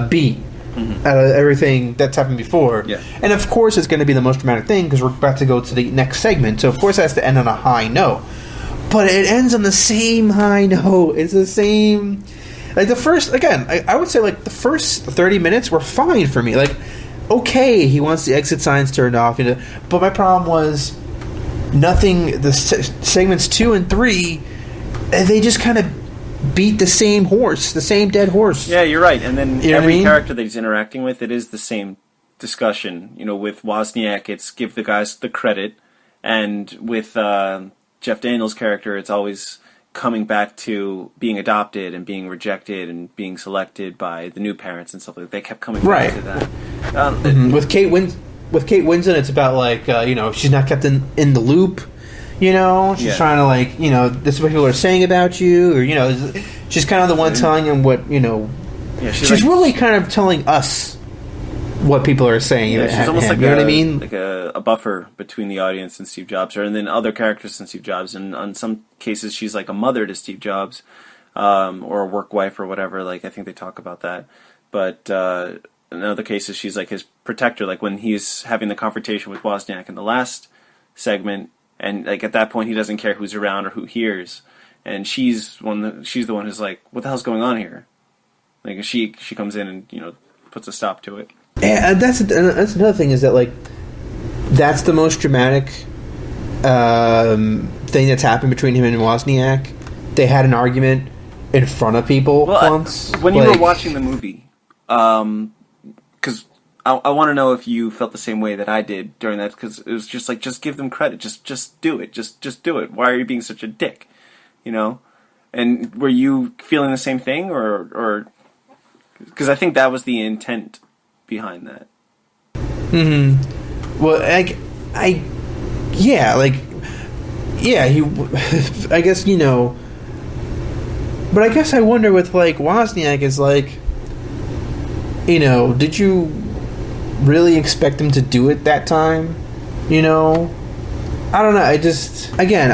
beat out of everything that's happened before. Yeah. And of course, it's going to be the most dramatic thing because we're about to go to the next segment. So of course, it has to end on a high note. But it ends on the same high note. It's the same. The first, again, I would say the first 30 minutes were fine for me. Okay, he wants the exit signs turned off. But my problem was nothing. The segments 2 and 3, they just kind of beat the same horse, the same dead horse. Yeah, you're right. And then every character that he's interacting with, it is the same discussion. With Wozniak, it's give the guys the credit, and with Jeff Daniels' character, it's always coming back to being adopted and being rejected and being selected by the new parents and stuff like that. They kept coming back to that. With Kate Winslet, it's about she's not kept in the loop. She's trying to this is what people are saying about you, or she's kind of the one telling him what she's really kind of telling us what people are saying. Yeah, she's almost you know what I mean? Like a buffer between the audience and Steve Jobs, and then other characters and Steve Jobs. And in some cases, she's like a mother to Steve Jobs, or a work wife or whatever. I think they talk about that. But in other cases, she's like his protector. When he's having the confrontation with Wozniak in the last segment, and at that point, he doesn't care who's around or who hears. And she's the one who's like, "What the hell's going on here?" She comes in and puts a stop to it. Yeah, that's another thing is that that's the most dramatic thing that's happened between him and Wozniak. They had an argument in front of people once. When you were watching the movie, because I want to know if you felt the same way that I did during that, because it was just like, just give them credit, just do it, just do it. Why are you being such a dick, you know? And were you feeling the same thing, or because I think that was the intent behind that. Well, he, I guess, you know, but I guess I wonder with, like, Wozniak is, like, you know, did you really expect him to do it that time? You know? I don't know, I just, again,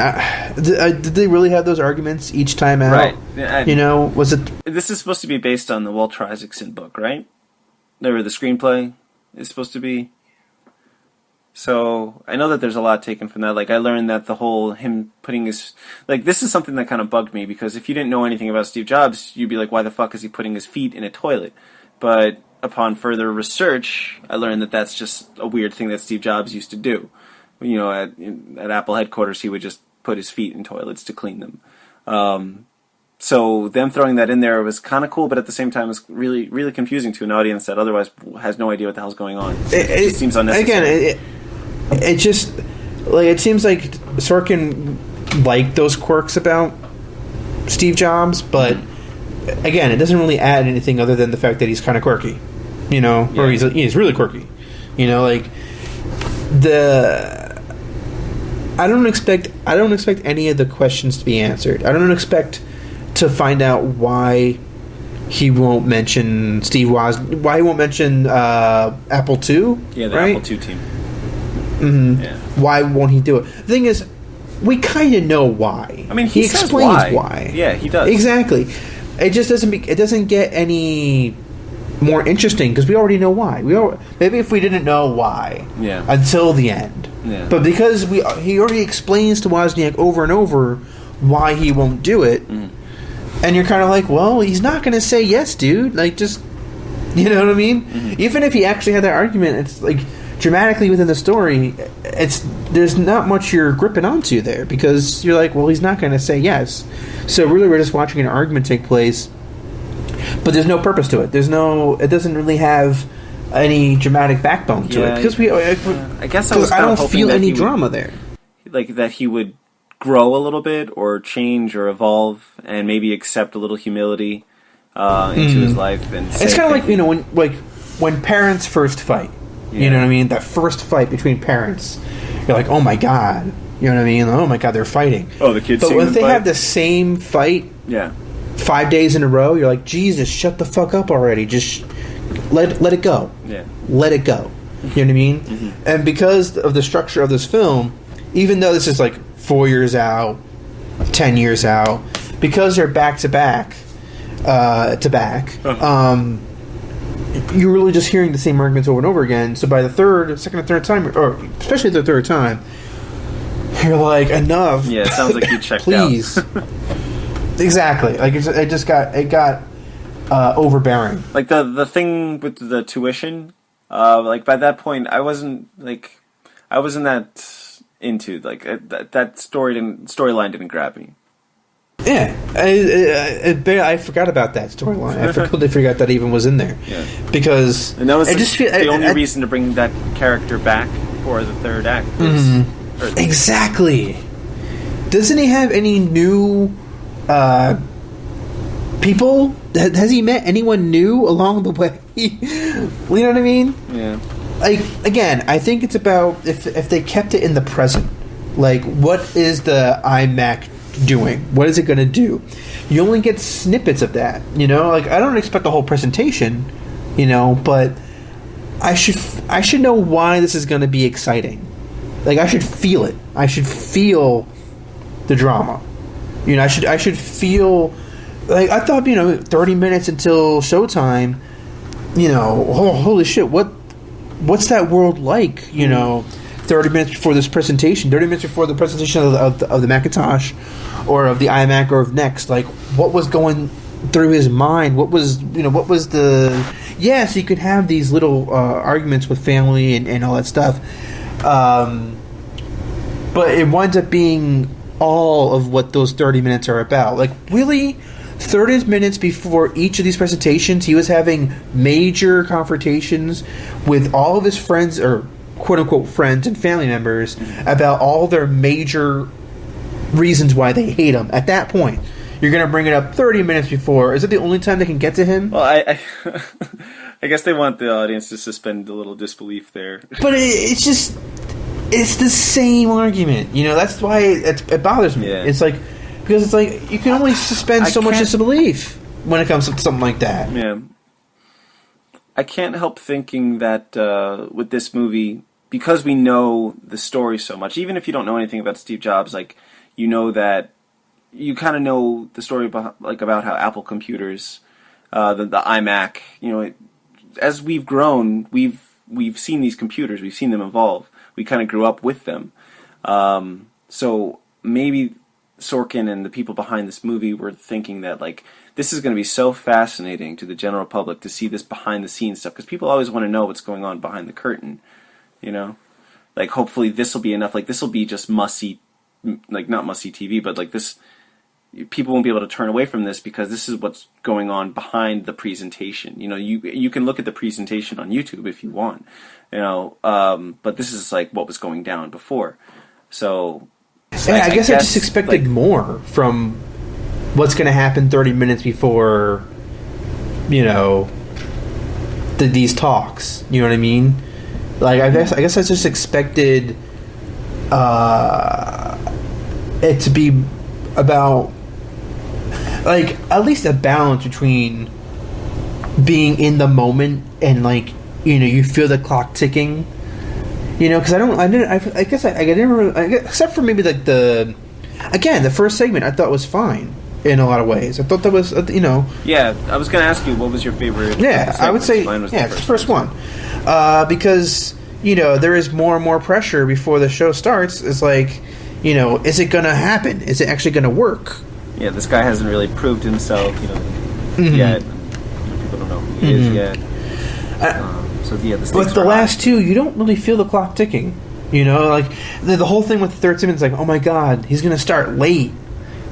did they really have those arguments each time out? Right. You know, was it... This is supposed to be based on the Walter Isaacson book, right? Or the screenplay is supposed to be... So, I know that there's a lot taken from that. Like, I learned that the whole, him putting his... Like, this is something that kind of bugged me, because if you didn't know anything about Steve Jobs, you'd be like, why the fuck is he putting his feet in a toilet? But upon further research, I learned that that's just a weird thing that Steve Jobs used to do. You know, at Apple headquarters, he would just put his feet in toilets to clean them. So them throwing that in there was kind of cool, but at the same time, it's really, really confusing to an audience that otherwise has no idea what the hell's going on. It just seems unnecessary. Again, it just, like, it seems like Sorkin liked those quirks about Steve Jobs, but again, it doesn't really add anything other than the fact that he's kind of quirky, you know, or he's really quirky, you know, like I don't expect any of the questions to be answered. I don't expect to find out why he won't mention why he won't mention Apple II. Yeah, the right? Apple II team. Mm-hmm. Yeah. Why won't he do it? The thing is, we kind of know why. I mean, he explains why. Yeah, he does. Exactly. It just doesn't get any more interesting because we already know why. Maybe if we didn't know why until the end. Yeah. But because he already explains to Wozniak over and over why he won't do it, and you're kind of like, well, he's not going to say yes, dude. Like, just, you know what I mean? Mm-hmm. Even if he actually had that argument, it's like dramatically within the story, there's not much you're gripping onto there because you're like, well, he's not going to say yes. So really, we're just watching an argument take place, but there's no purpose to it. It doesn't really have any dramatic backbone to it because I guess I don't feel any drama there. Like that he would grow a little bit or change or evolve and maybe accept a little humility into his life. And it's kind of like, you know, when parents first fight. You know what I mean? That first fight between parents, you're like, oh my god. You know what I mean? Oh my god, they're fighting. Oh, the kids. But if they have the same fight, 5 days in a row, you're like, Jesus, shut the fuck up already. Just let it go. Yeah, let it go. You know what I mean? Mm-hmm. And because of the structure of this film, even though this is like 4 years out, 10 years out, because they're back to back, you're really just hearing the same arguments over and over again. So by the second or third time, or especially the third time, you're like, enough. Yeah, it sounds like you checked please. out. Exactly. Like it got overbearing. Like the thing with the tuition. Like by that point, I wasn't that into that storyline didn't grab me. Yeah, I forgot about that storyline. I completely forgot that even was in there. Yeah, because and that was the only reason to bring that character back for the third act. Exactly. Doesn't he have any new people? Has he met anyone new along the way? You know what I mean? Yeah. Like, again, I think it's about if they kept it in the present. Like, what is the iMac doing? What is it going to do? You only get snippets of that, you know? Like, I don't expect the whole presentation, you know, but I should know why this is going to be exciting. Like, I should feel it. I should feel the drama. You know, I should feel... Like, I thought, you know, 30 minutes until showtime, you know, holy shit, what's that world like, you know, 30 minutes before this presentation, 30 minutes before the presentation of the Macintosh or of the iMac or of Next, like, what was going through his mind? What was the... Yeah, so you could have these little arguments with family and all that stuff. but it winds up being all of what those 30 minutes are about. Like, really, 30 minutes before each of these presentations, he was having major confrontations with all of his friends, or quote-unquote friends and family members, about all their major reasons why they hate him. At that point, you're going to bring it up 30 minutes before. Is it the only time they can get to him? Well, I guess they want the audience to suspend a little disbelief there. But it's just... It's the same argument, you know. That's why it bothers me. Yeah. It's like, because it's like you can only suspend so much disbelief when it comes to something like that. Yeah, I can't help thinking that with this movie, because we know the story so much, even if you don't know anything about Steve Jobs, like you know that you kind of know the story about, like, about how Apple computers, the iMac, you know, as we've grown, we've seen these computers, we've seen them evolve. We kind of grew up with them. So maybe Sorkin and the people behind this movie were thinking that, like, this is going to be so fascinating to the general public to see this behind-the-scenes stuff, because people always want to know what's going on behind the curtain, you know? Like, hopefully this will be enough. Like, this will be just must-see, like, not must-see TV, but, like, this... People won't be able to turn away from this because this is what's going on behind the presentation. You know, you can look at the presentation on YouTube if you want, you know, but this is like what was going down before. So, I guess I just expected like, more from what's going to happen 30 minutes before, you know, these talks. You know what I mean? Like, I guess I just expected it to be about, like, at least a balance between being in the moment and, like, you know, you feel the clock ticking, you know, because I guess except for maybe like the first segment I thought was fine in a lot of ways. I thought that was, you know. Yeah, I was going to ask you, what was your favorite? Yeah, I would say, it's the first one. Because, you know, there is more and more pressure before the show starts. It's like, you know, is it going to happen? Is it actually going to work? Yeah, this guy hasn't really proved himself, you know, yet. People don't know who he is yet. So yeah, the stakes but the last two, you don't really feel the clock ticking. You know, like the whole thing with the third segment is like, oh my god, he's going to start late.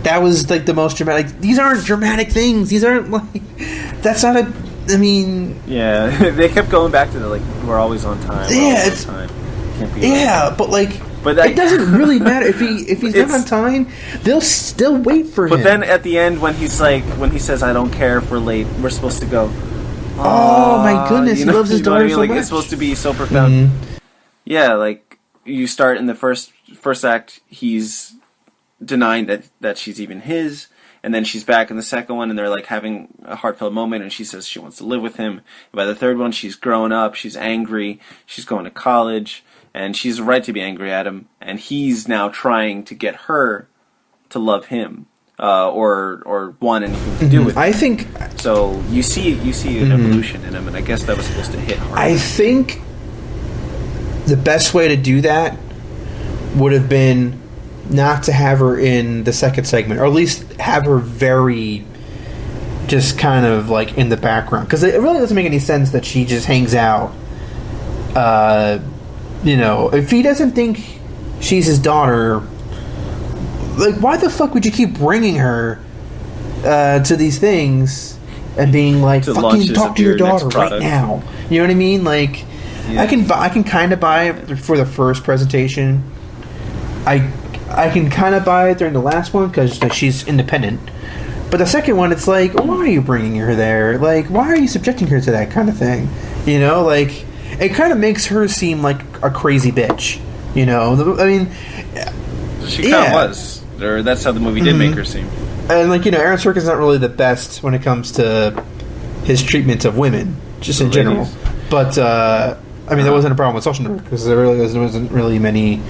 That was like the most dramatic. Like, these aren't dramatic things. These aren't like. That's not a. I mean. Yeah, they kept going back to the, like, we're always on time. Yeah, it's. On time. Can't be but like. But it doesn't really matter if he's not on time. They'll still wait for him. But then at the end, when he says, "I don't care if we're late," we're supposed to go. Oh my goodness, he loves his daughter so much. Like, it's supposed to be so profound. Yeah, like you start in the first act, he's denying that she's even his, and then she's back in the second one, and they're like having a heartfelt moment, and she says she wants to live with him. And by the third one, she's grown up, she's angry, she's going to college. And she's right to be angry at him, and he's now trying to get her to love him, or want anything to do with him. I think so. You see an evolution in him, and I guess that was supposed to hit hard. I think the best way to do that would have been not to have her in the second segment, or at least have her very just kind of like in the background, because it really doesn't make any sense that she just hangs out. You know, if he doesn't think she's his daughter, like, why the fuck would you keep bringing her to these things and being like, fucking talk to your daughter right now? You know what I mean? Like, yeah. I can kind of buy it for the first presentation. I can kind of buy it during the last one because she's independent. But the second one, it's like, why are you bringing her there? Like, why are you subjecting her to that kind of thing? You know, like, it kind of makes her seem like a crazy bitch, you know? I mean... She kind of was. Or that's how the movie did make her seem. And, like, you know, Aaron Sorkin's not really the best when it comes to his treatment of women, just in general. But, I mean, there wasn't a problem with Social Network, because there wasn't really many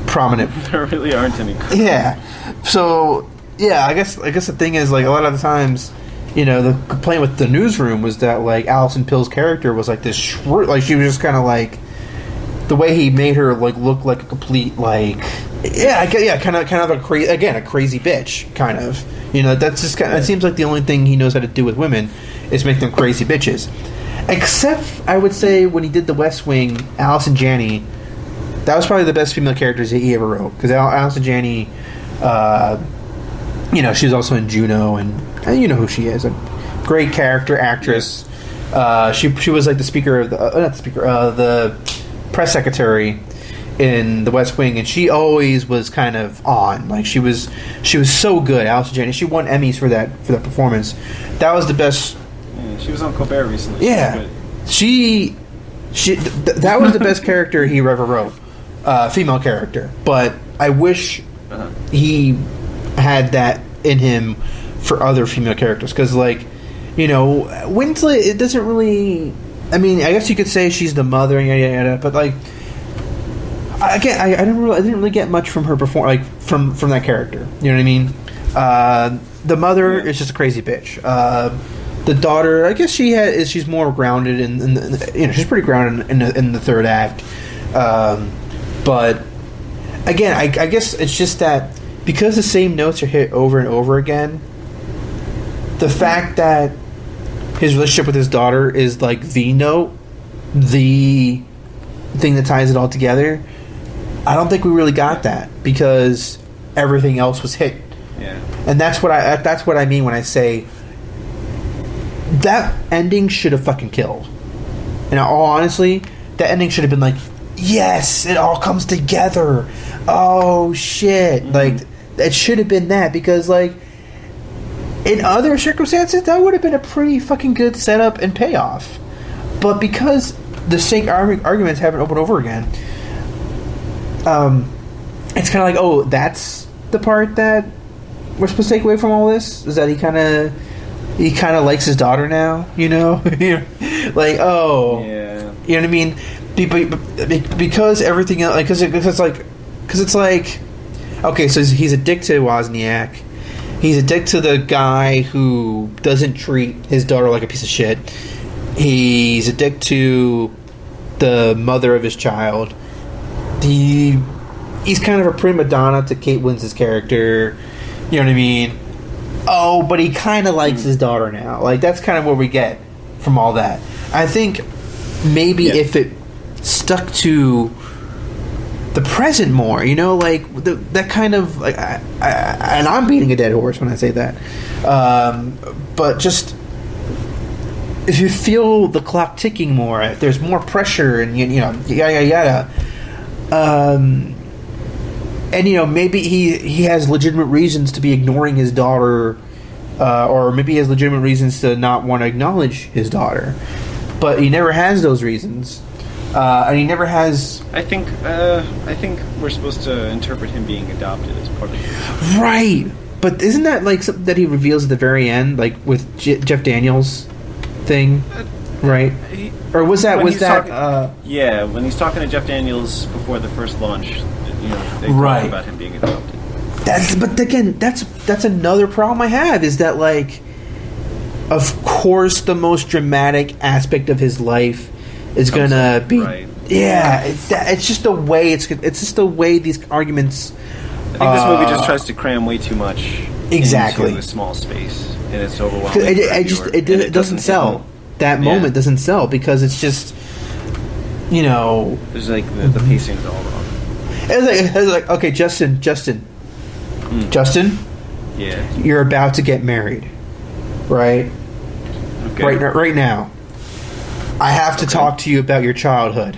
prominent... There really aren't any. Yeah. So, yeah, I guess the thing is, like, a lot of the times... You know, the complaint with the newsroom was that, like, Alison Pill's character was, like, this like, she was just kind of, like, the way he made her, like, look like a complete, like, kind of a crazy bitch, kind of. You know, that's just kind of, it seems like the only thing he knows how to do with women is make them crazy bitches. Except, I would say, when he did The West Wing, Allison Janney That was probably the best female characters he ever wrote. Because Allison Janney, she was also in Juno, and you know who she is. A great character, actress. She was like the speaker of the press secretary in The West Wing, and she always was kind of on. Like she was so good, Allison Janney. She won Emmys for that performance. That was the best. Yeah, she was on Colbert recently. Yeah, that was the best character he ever wrote, female character. But I wish he had that in him for other female characters, because Winslet, it doesn't really. I mean, I guess you could say she's the mother and yada yada, but like. I didn't really get much from her from that character. You know what I mean? The mother is just a crazy bitch. The daughter, I guess she's more grounded she's pretty grounded in the third act. But again, I guess it's just that because the same notes are hit over and over again. The fact that his relationship with his daughter is like the note, the thing that ties it all together. I don't think we really got that because everything else was hit. Yeah. And that's what I mean when I say that ending should have fucking killed. And all honestly, that ending should have been like, yes, it all comes together. Oh shit. Mm-hmm. Like it should have been that, because like in other circumstances that would have been a pretty fucking good setup and payoff. But because the same arguments happen over and over again, it's kind of like, oh, that's the part that we're supposed to take away from all this, is that he kind of likes his daughter now, like, oh, yeah, you know what I mean? Because everything else, because it's like, okay, so he's addicted to Wozniak, he's addicted to the guy who doesn't treat his daughter like a piece of shit, he's addicted to the mother of his child. He's kind of a prima donna to Kate Winslet's character. You know what I mean? Oh, but he kind of likes his daughter now. Like, that's kind of what we get from all that. I think maybe if it stuck to the present more, like that kind of like, and I'm beating a dead horse when I say that. But just if you feel the clock ticking more, if there's more pressure, and yada yada. And maybe he has legitimate reasons to be ignoring his daughter, or maybe he has legitimate reasons to not want to acknowledge his daughter, but he never has those reasons, and he never has. I think we're supposed to interpret him being adopted as part of it, right? But isn't that like something that he reveals at the very end, like with Jeff Daniels thing, right? Or was that when he's talking to Jeff Daniels before the first launch, they talk about him being adopted. But again, that's another problem I have, is that, like, of course the most dramatic aspect of his life is gonna be it's just the way it's just the way these arguments. I think this movie just tries to cram way too much into a small space, and it's overwhelming. It doesn't sell. That moment doesn't sell because it's just, there's like the pacing is all wrong. It's like okay, Justyn, yeah, you're about to get married, right? Okay. Right now, I have to talk to you about your childhood.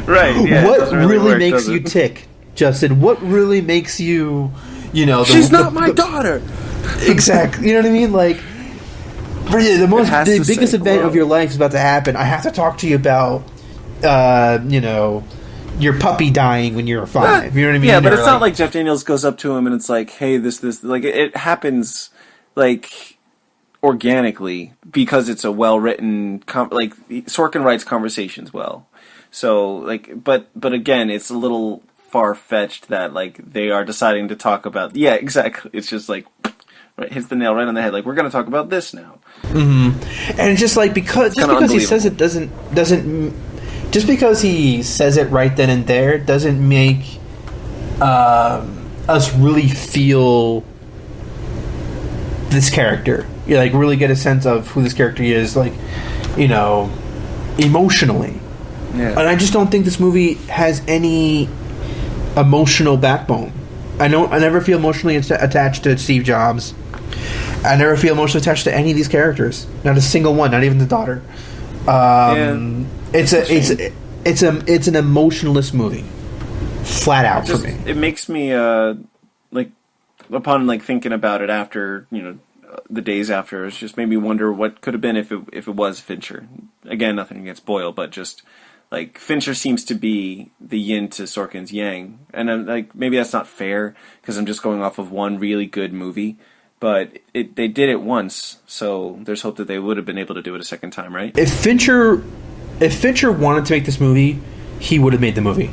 Right. Yeah, what really makes you tick, Justyn? What really makes you, she's not my daughter. Exactly. You know what I mean? Like. The biggest event of your life is about to happen. I have to talk to you about, your puppy dying when you were 5. You know what I mean? Yeah, but it's not like Jeff Daniels goes up to him and it's like, hey, this, like, it happens, like, organically because it's a well-written, like, Sorkin writes conversations well. So, like, but again, it's a little far-fetched that, like, they are deciding to talk about, yeah, exactly. It's just like, right, hits the nail right on the head. Like, we're going to talk about this now. Mm-hmm. And it's just like, because he says it doesn't just because he says it right then and there doesn't make us really feel this character. You really get a sense of who this character is, like, emotionally. And I just don't think this movie has any emotional backbone. I never feel emotionally attached to Steve Jobs. I never feel emotionally attached to any of these characters. Not a single one. Not even the daughter. It's an emotionless movie, flat out for me. It makes me upon thinking about it after the days after, it's just made me wonder what could have been if it was Fincher. Again, nothing against Boyle, but just Fincher seems to be the yin to Sorkin's yang, and I'm maybe that's not fair because I'm just going off of one really good movie. But they did it once, so there's hope that they would have been able to do it a second time, right? If Fincher wanted to make this movie, he would have made the movie.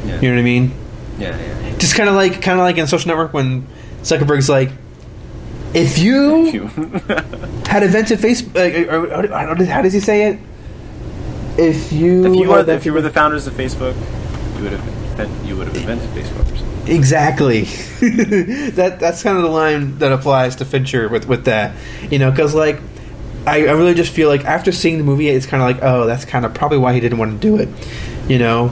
Yeah. You know what I mean? Yeah. Just kind of like in Social Network when Zuckerberg's like, if you had invented Facebook, how does he say it? If you were the founders of Facebook, you would have invented Facebook or something. Exactly. That's kind of the line that applies to Fincher with that, because I really just feel like after seeing the movie, it's kind of like, oh, that's kind of probably why he didn't want to do it, because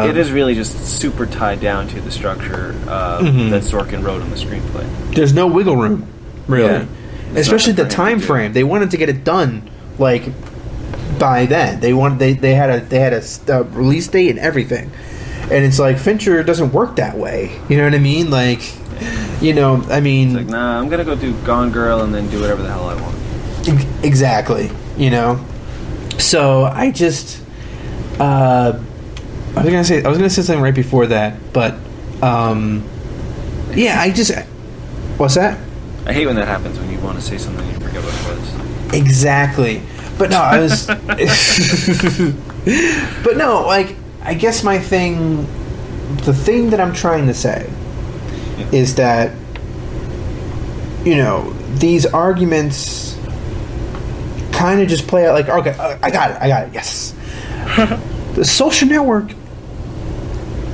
it is really just super tied down to the structure that Sorkin wrote in the screenplay. There's no wiggle room, really, especially the time frame. They wanted to get it done by then. They had a release date and everything. And it's like Fincher doesn't work that way. You know what I mean? It's like, nah, I'm gonna go do Gone Girl and then do whatever the hell I want. Exactly. So I just, I was gonna say something right before that, but what's that? I hate when that happens when you want to say something and you forget what it was. Exactly. But no, I was. But no, I guess the thing that I'm trying to say is that, these arguments kind of just play out okay, I got it, yes. The Social Network,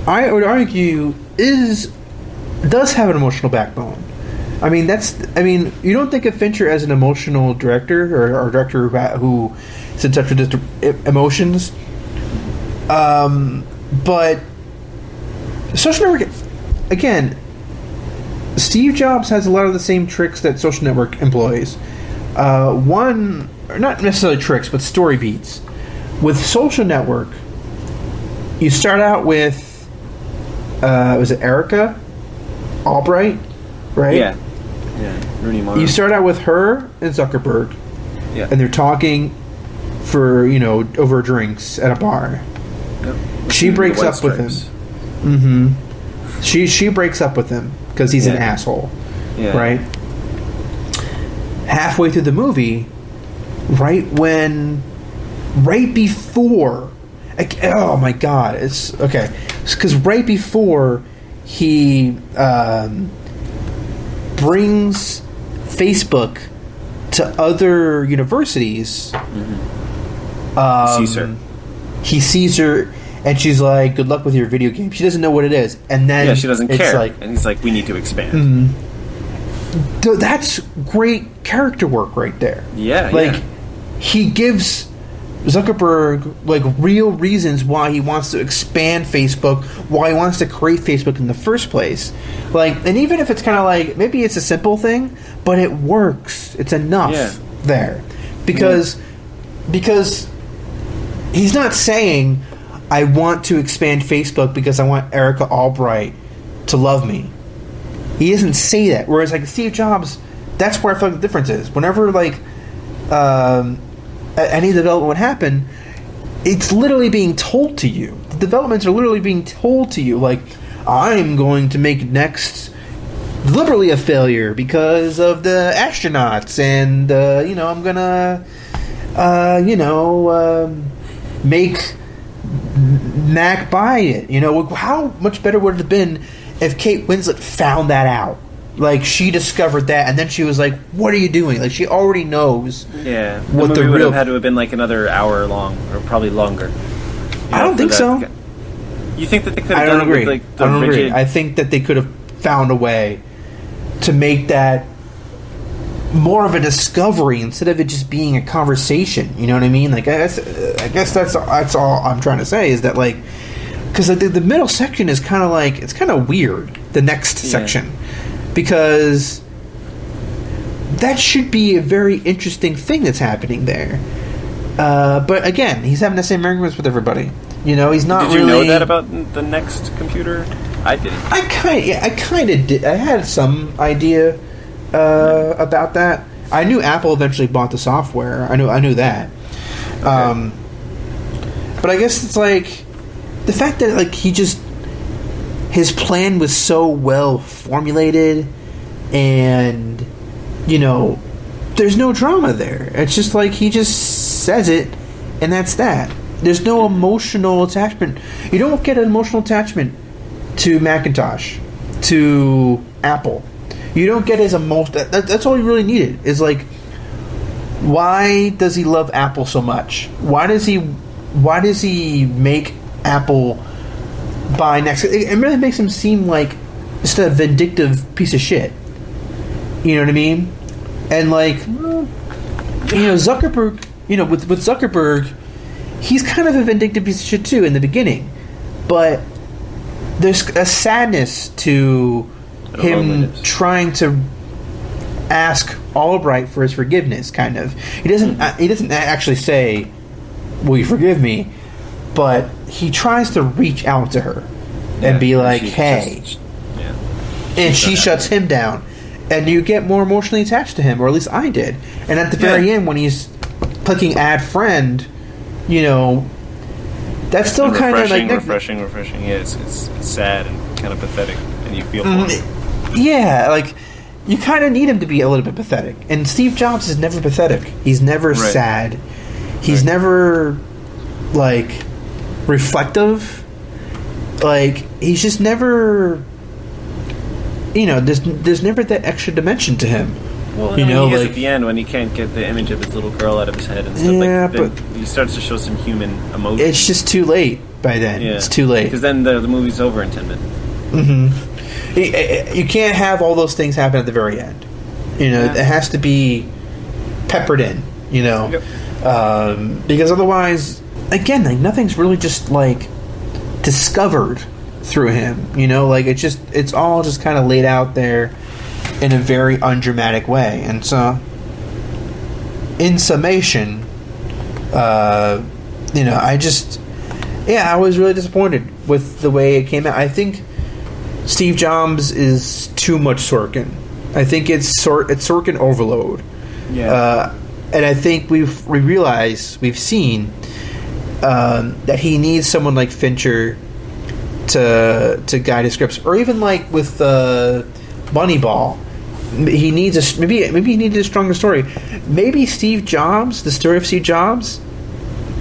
I would argue, does have an emotional backbone. You don't think of Fincher as an emotional director or a director who is in touch with his emotions. But Social Network, again, Steve Jobs has a lot of the same tricks that Social Network employs. One, or not necessarily tricks, but story beats. With Social Network, you start out with, was it Erica Albright, right? Yeah, Rooney Mara. You start out with her and Zuckerberg, and they're talking for, over drinks at a bar. Yep. She breaks up with him. Mm-hmm. She breaks up with him because he's an asshole. Yeah. Right? Halfway through the movie, right before, oh my god, it's okay. Because right before he brings Facebook to other universities, he sees her, and she's like, "Good luck with your video game." She doesn't know what it is, and then she doesn't care. And he's like, "We need to expand." That's great character work right there. Yeah, he gives Zuckerberg real reasons why he wants to expand Facebook, why he wants to create Facebook in the first place. And even if it's kind of maybe it's a simple thing, but it works. It's enough there because he's not saying, I want to expand Facebook because I want Erica Albright to love me. He doesn't say that. Whereas Steve Jobs, that's where I feel like the difference is. Whenever any development would happen, it's literally being told to you. The developments are literally being told to you. I'm going to make next deliberately a failure because of the astronauts, and I'm gonna make Mac buy it. How much better would it have been if Kate Winslet found that out? She discovered that, and then she was like, "What are you doing?" She already knows. Yeah, what the movie would have had to have been another hour long, or probably longer. I don't think so. You think that they could have done it with I don't agree. I think that they could have found a way to make that more of a discovery instead of it just being a conversation. You know what I mean? Like, I guess that's all I'm trying to say is that, like, because the middle section is kind of like, it's kind of weird, the next section, because that should be a very interesting thing that's happening there. But again, he's having the same arguments with everybody. You know, he's not. Did you know that about the next computer? I didn't. I kind of did. I had some idea about that. I knew Apple eventually bought the software. I knew that. Okay. But I guess it's like the fact that, like, his plan was so well formulated, and, you know, there's no drama there. It's just like he just says it, and that's that. There's no emotional attachment. You don't get an emotional attachment to Macintosh, to Apple. You don't get his emotion. That's all you really needed. Is like, why does he love Apple so much? Why does he make Apple buy next? It really makes him seem like just a vindictive piece of shit. You know what I mean? And, like, you know, Zuckerberg. You know, with Zuckerberg, he's kind of a vindictive piece of shit too in the beginning, but there's a sadness to him trying to ask Albright for his forgiveness. Kind of, he doesn't actually say, "Will you forgive me?" But he tries to reach out to her and be like, "Hey," and she shuts him down, and you get more emotionally attached to him, or at least I did. And at the very end, when he's clicking add friend, you know, that's still kind of like refreshing. Yeah, it's sad and kind of pathetic, and you feel for him. Yeah, like, you kind of need him to be a little bit pathetic. And Steve Jobs is never pathetic. He's never sad. He's never, like, reflective. Like, he's just never, you know, there's never that extra dimension to him. Well, you know, like, at the end when he can't get the image of his little girl out of his head and stuff, like, but he starts to show some human emotion. It's just too late by then. Yeah. It's too late. Because then the movie's over in 10 minutes. Mm-hmm. You can't have all those things happen at the very end. You know, it has to be peppered in, you know. Yep. Because otherwise, again, like, nothing's really just, like, discovered through him. You know, like, it's all just kind of laid out there in a very undramatic way. And so, in summation, you know, I was really disappointed with the way it came out. I think Steve Jobs is too much Sorkin. I think it's Sorkin overload. Yeah. And I think we've seen that he needs someone like Fincher to guide his scripts, or even like with Moneyball. He needs maybe he needed a stronger story. Maybe the story of Steve Jobs,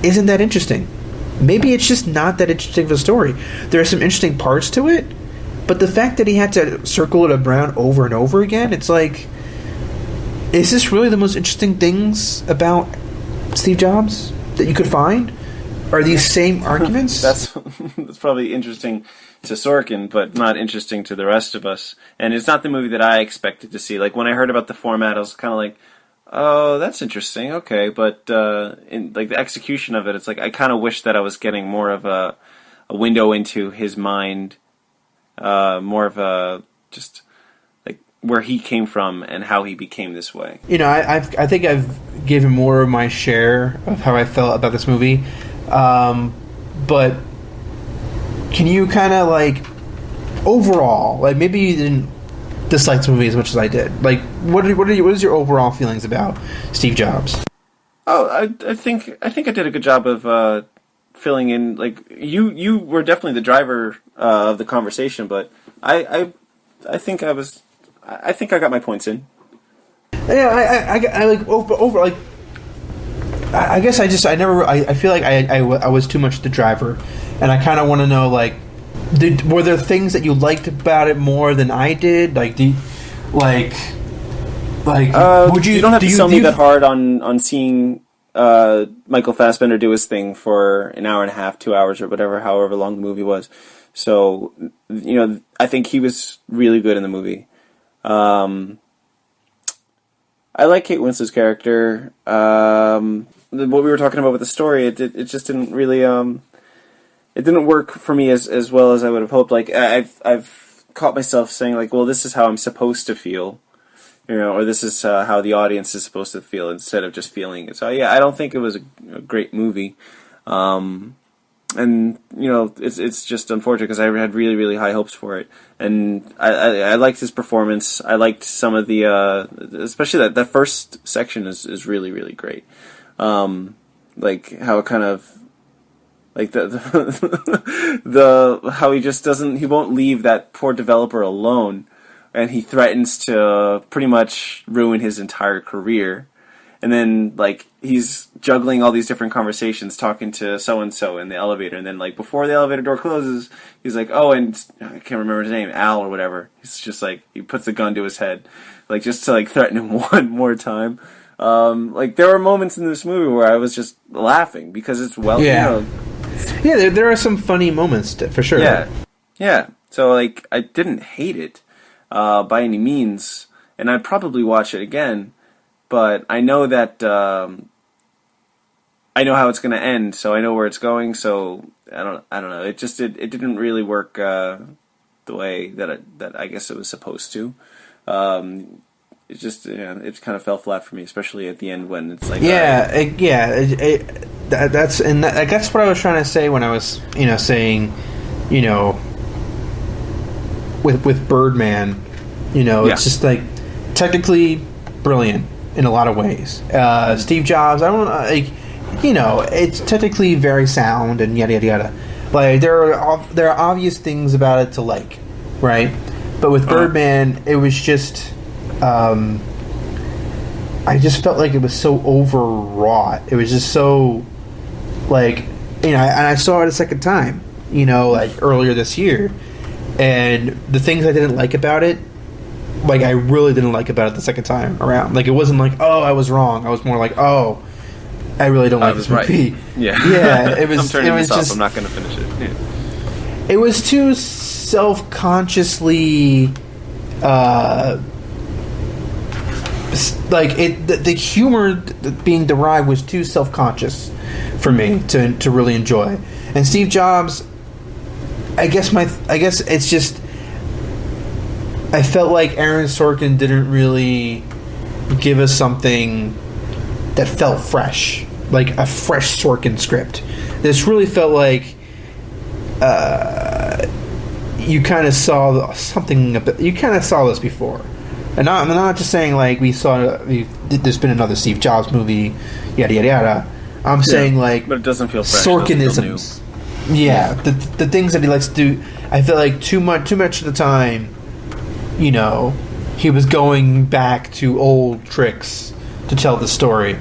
isn't that interesting. Maybe it's just not that interesting of a story. There are some interesting parts to it, but the fact that he had to circle it around over and over again, it's like, is this really the most interesting things about Steve Jobs that you could find? Are these same arguments? That's probably interesting to Sorkin, but not interesting to the rest of us. And it's not the movie that I expected to see. Like, when I heard about the format, I was kind of like, oh, that's interesting, okay. But in, like, the execution of it, it's like, I kind of wish that I was getting more of a window into his mind, more of a just like where he came from and how he became this way. You know, I think I've given more of my share of how I felt about this movie. But can you kind of, like, overall, like, maybe you didn't dislike this movie as much as I did. Like, what is your overall feelings about Steve Jobs? Oh, I think I did a good job of filling in. Like, you were definitely the driver of the conversation, but I think I got my points in. Yeah, I like over like. I guess I feel like I was too much the driver, and I kind of want to know, like, were there things that you liked about it more than I did? Like, would you? You don't have to sell me that hard on seeing Michael Fassbender do his thing for an hour and a half, 2 hours, or however long the movie was. So, you know, I think he was really good in the movie. I like Kate Winslet's character. What we were talking about with the story, it just didn't really it didn't work for me as well as I would have hoped. Like I've caught myself saying like, well, this is how I'm supposed to feel, or this is how the audience is supposed to feel instead of just feeling it. So yeah, I don't think it was a great movie. And it's just unfortunate because I had really, really high hopes for it, and I liked his performance. I liked some of the, especially that first section is really, really great. Like how it kind of, like the how he won't leave that poor developer alone, and he threatens to pretty much ruin his entire career. And then, like, he's juggling all these different conversations, talking to so-and-so in the elevator. And then, like, before the elevator door closes, he's like, oh, and I can't remember his name, Al or whatever. He's just, like, he puts the gun to his head, like, just to, like, threaten him one more time. Like, there were moments in this movie where I was just laughing because it's Yeah, there are some funny moments, for sure. Yeah. So, like, I didn't hate it by any means. And I'd probably watch it again. But I know that I know how it's going to end, so I know where it's going. So I don't know. It just it didn't really work the way that I guess it was supposed to. It just it kind of fell flat for me, especially at the end when it's like that's what I was trying to say when I was saying with Birdman, it's just like technically brilliant in a lot of ways. Steve Jobs, I don't it's technically very sound and yada yada yada. Like there are obvious things about it to like, right? But with Birdman, it was just I just felt like it was so overwrought. It was just so like and I saw it a second time, like earlier this year, and the things I didn't like about it. Like, I really didn't like about it the second time around. Like, it wasn't like, oh, I was wrong. I was more like, oh, I really don't like this movie. Right. Yeah. Yeah, it was. I'm turning this off. I'm not going to finish it. Yeah. It was too self-consciously, the humor being derived was too self-conscious for me to really enjoy. And Steve Jobs, I guess it's just. I felt like Aaron Sorkin didn't really give us something that felt fresh, like a fresh Sorkin script. This really felt like you kind of saw something. You kind of saw this before, and I'm not just saying like there's been another Steve Jobs movie, yada yada yada. I'm saying like, but it doesn't feel fresh. Sorkinisms. Yeah, the things that he likes to do. I feel like too much of the time. He was going back to old tricks to tell the story.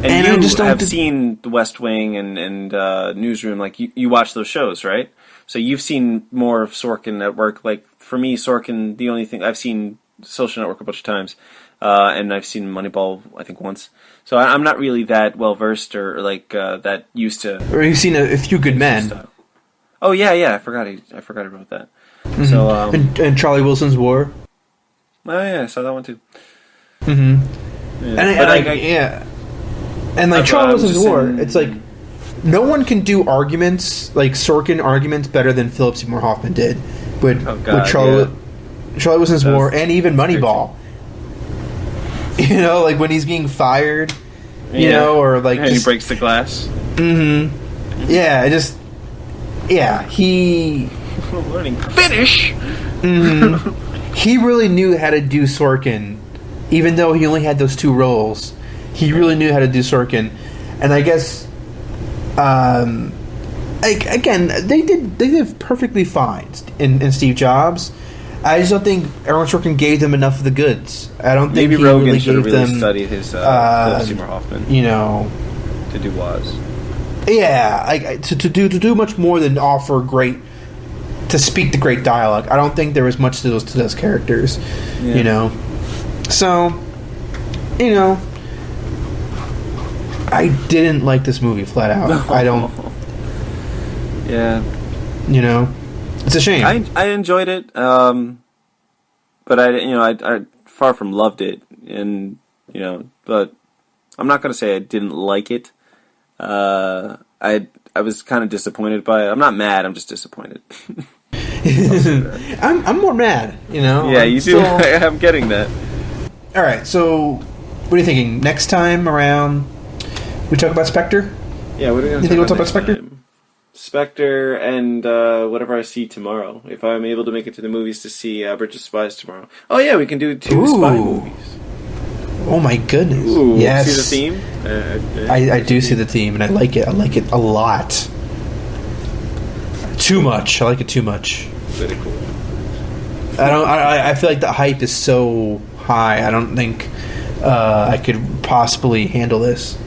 And you have seen The West Wing and Newsroom, like, you watch those shows, right? So you've seen more of Sorkin at work. Like, for me, Sorkin, the only thing... I've seen Social Network a bunch of times, and I've seen Moneyball, I think, once. So I'm not really that well-versed or like, that used to... Or you've seen A Few Good Men. Style. Oh, yeah, I forgot he wrote that. Mm-hmm. So, and Charlie Wilson's War. Oh yeah, I saw that one too. Mm-hmm. Yeah. And like Charlie Wilson's War, it's like no one can do arguments like Sorkin arguments better than Philip Seymour Hoffman did with Charlie Wilson's War and even Moneyball. Like when he's being fired, or like and he breaks the glass. Mm-hmm. Yeah, he. Learning finish. Mm-hmm. He really knew how to do Sorkin, even though he only had those two roles. He really knew how to do Sorkin, and I guess, again, they did perfectly fine in Steve Jobs. I just don't think Aaron Sorkin gave them enough of the goods. I don't think maybe he Rogan really should have gave really them studied his Philip Seymour Hoffman. To do Woz. Yeah, to do much more than offer to speak the great dialogue. I don't think there was much to those characters, So, I didn't like this movie flat out. No. I don't. Yeah. It's a shame. I enjoyed it, but I far from loved it, and But I'm not going to say I didn't like it. I was kind of disappointed by it. I'm not mad. I'm just disappointed. I'm more mad. Yeah, you do. I'm getting that. All right. So, what are you thinking? Next time around, we talk about Spectre. Yeah. What are we going to? You think we'll talk about Spectre? Spectre and whatever I see tomorrow. If I'm able to make it to the movies to see Bridge of Spies tomorrow. Oh yeah, we can do 2 spy movies. Oh my goodness! Ooh, yes. See the theme? I do see the theme, and I like it. I like it a lot. Too much. I like it too much. Very cool. I feel like the hype is so high. I don't think I could possibly handle this.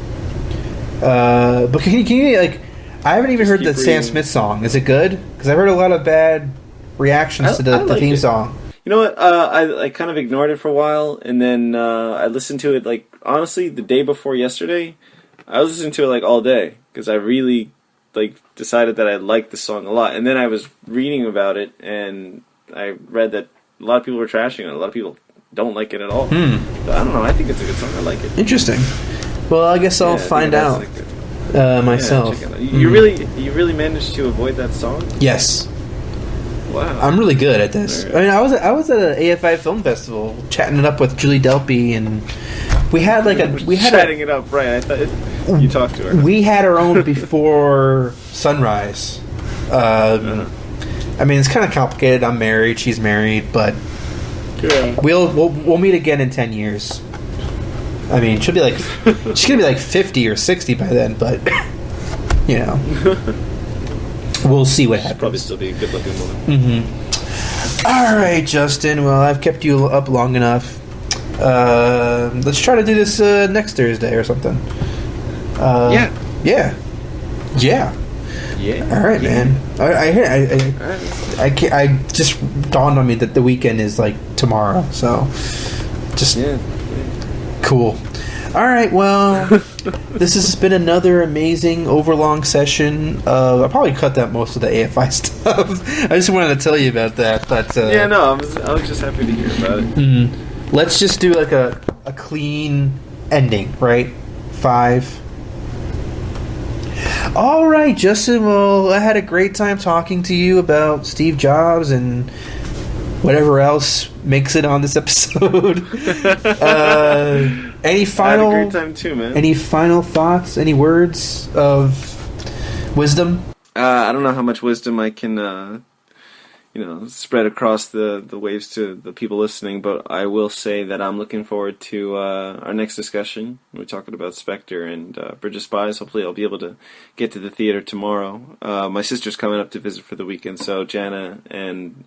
But can you like? I haven't even heard the Sam Smith song. Is it good? Because I've heard a lot of bad reactions to the theme song. You know what? I kind of ignored it for a while, and then I listened to it, like, honestly, the day before yesterday. I was listening to it, like, all day, because I really, like, decided that I liked the song a lot. And then I was reading about it, and I read that a lot of people were trashing it. A lot of people don't like it at all. But I don't know. I think it's a good song. I like it. Interesting. Well, I guess I'll find out myself. Yeah, you really managed to avoid that song? Yes. Wow. I'm really good at this. Right. I mean, I was at an AFI film festival chatting it up with Julie Delpy, and we had chatting it up, right? I thought you talked to her. We had our own before sunrise. I mean, it's kind of complicated. I'm married, she's married, but we'll meet again in 10 years. I mean, she's gonna be like 50 or 60 by then, but we'll see what happens. Probably still be a good-looking woman. Mm-hmm. All right, Justyn. Well, I've kept you up long enough. Let's try to do this next Thursday or something. Yeah. All right, man. I just dawned on me that the weekend is like tomorrow, so just cool. All right, well, this has been another amazing overlong session. I'll probably cut out most of the AFI stuff. I just wanted to tell you about that. But I was just happy to hear about it. Mm-hmm. Let's just do like a clean ending, right? 5. All right, Justyn. Well, I had a great time talking to you about Steve Jobs and whatever else makes it on this episode. Any final? I had a great time too, man. Any final thoughts? Any words of wisdom? I don't know how much wisdom I can, spread across the waves to the people listening, but I will say that I'm looking forward to our next discussion. We're talking about Spectre and Bridge of Spies. Hopefully I'll be able to get to the theater tomorrow. My sister's coming up to visit for the weekend, so Jana and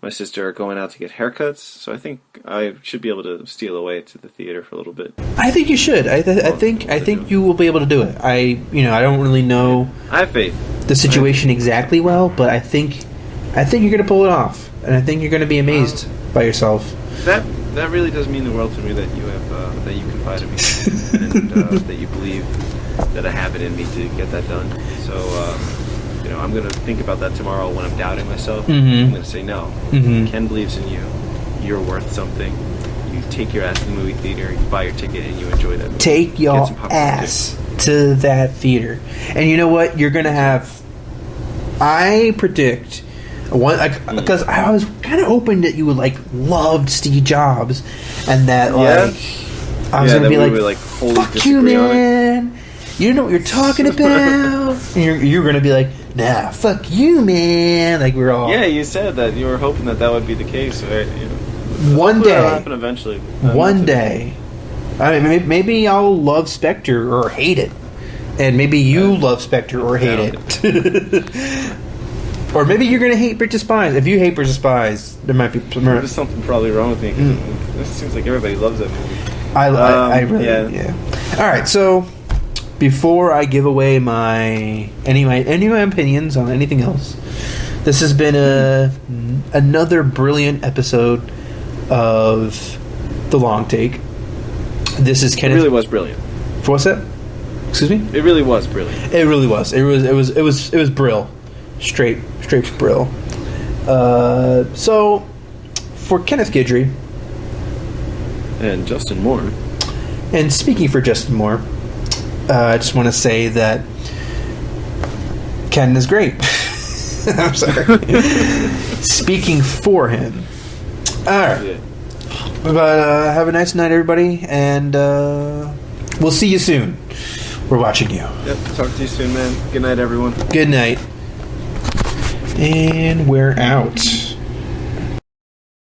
my sister are going out to get haircuts, so I think I should be able to steal away to the theater for a little bit. I think you should. I think you will be able to do it. I don't really know. I have faith. The situation exactly well, but I think you're going to pull it off, and I think you're going to be amazed by yourself. That really does mean the world to me that you have that you confide in me and that you believe that I have it in me to get that done. So. I'm going to think about that tomorrow when I'm doubting myself. Mm-hmm. I'm going to say, no, Ken believes in you. You're worth something. You take your ass to the movie theater, you buy your ticket, and you enjoy that movie. Take your ass to that theater. And you know what? You're going to have... I predict... Because I was kind of hoping that you would, loved Steve Jobs. And that, I was going to be like, fuck you, man. You don't know what you're talking about. And you're going to be like, nah, fuck you, man. Like, we're all... Yeah, you said that. You were hoping that would be the case, right? One day. That'll happen eventually. One day. I mean, maybe I'll love Spectre or hate it. And maybe you love Spectre or hate it. Or maybe you're going to hate Bridge of Spies. If you hate Bridge of Spies, there might be... There's something probably wrong with me. It seems like everybody loves that movie. I really... Yeah. All right, so... Before I give away any of my opinions on anything else, this has been another brilliant episode of The Long Take. This is Kenneth. It really was brilliant. What's that? Excuse me? It really was brilliant. It really was. It was brill. Straight brill. So for Kenneth Guidry and Justyn Moore, And speaking for Justyn Moore, I just want to say that Ken is great. I'm sorry. Speaking for him. All right. Yeah. But have a nice night, everybody, and we'll see you soon. We're watching you. Yep, talk to you soon, man. Good night, everyone. Good night. And we're out.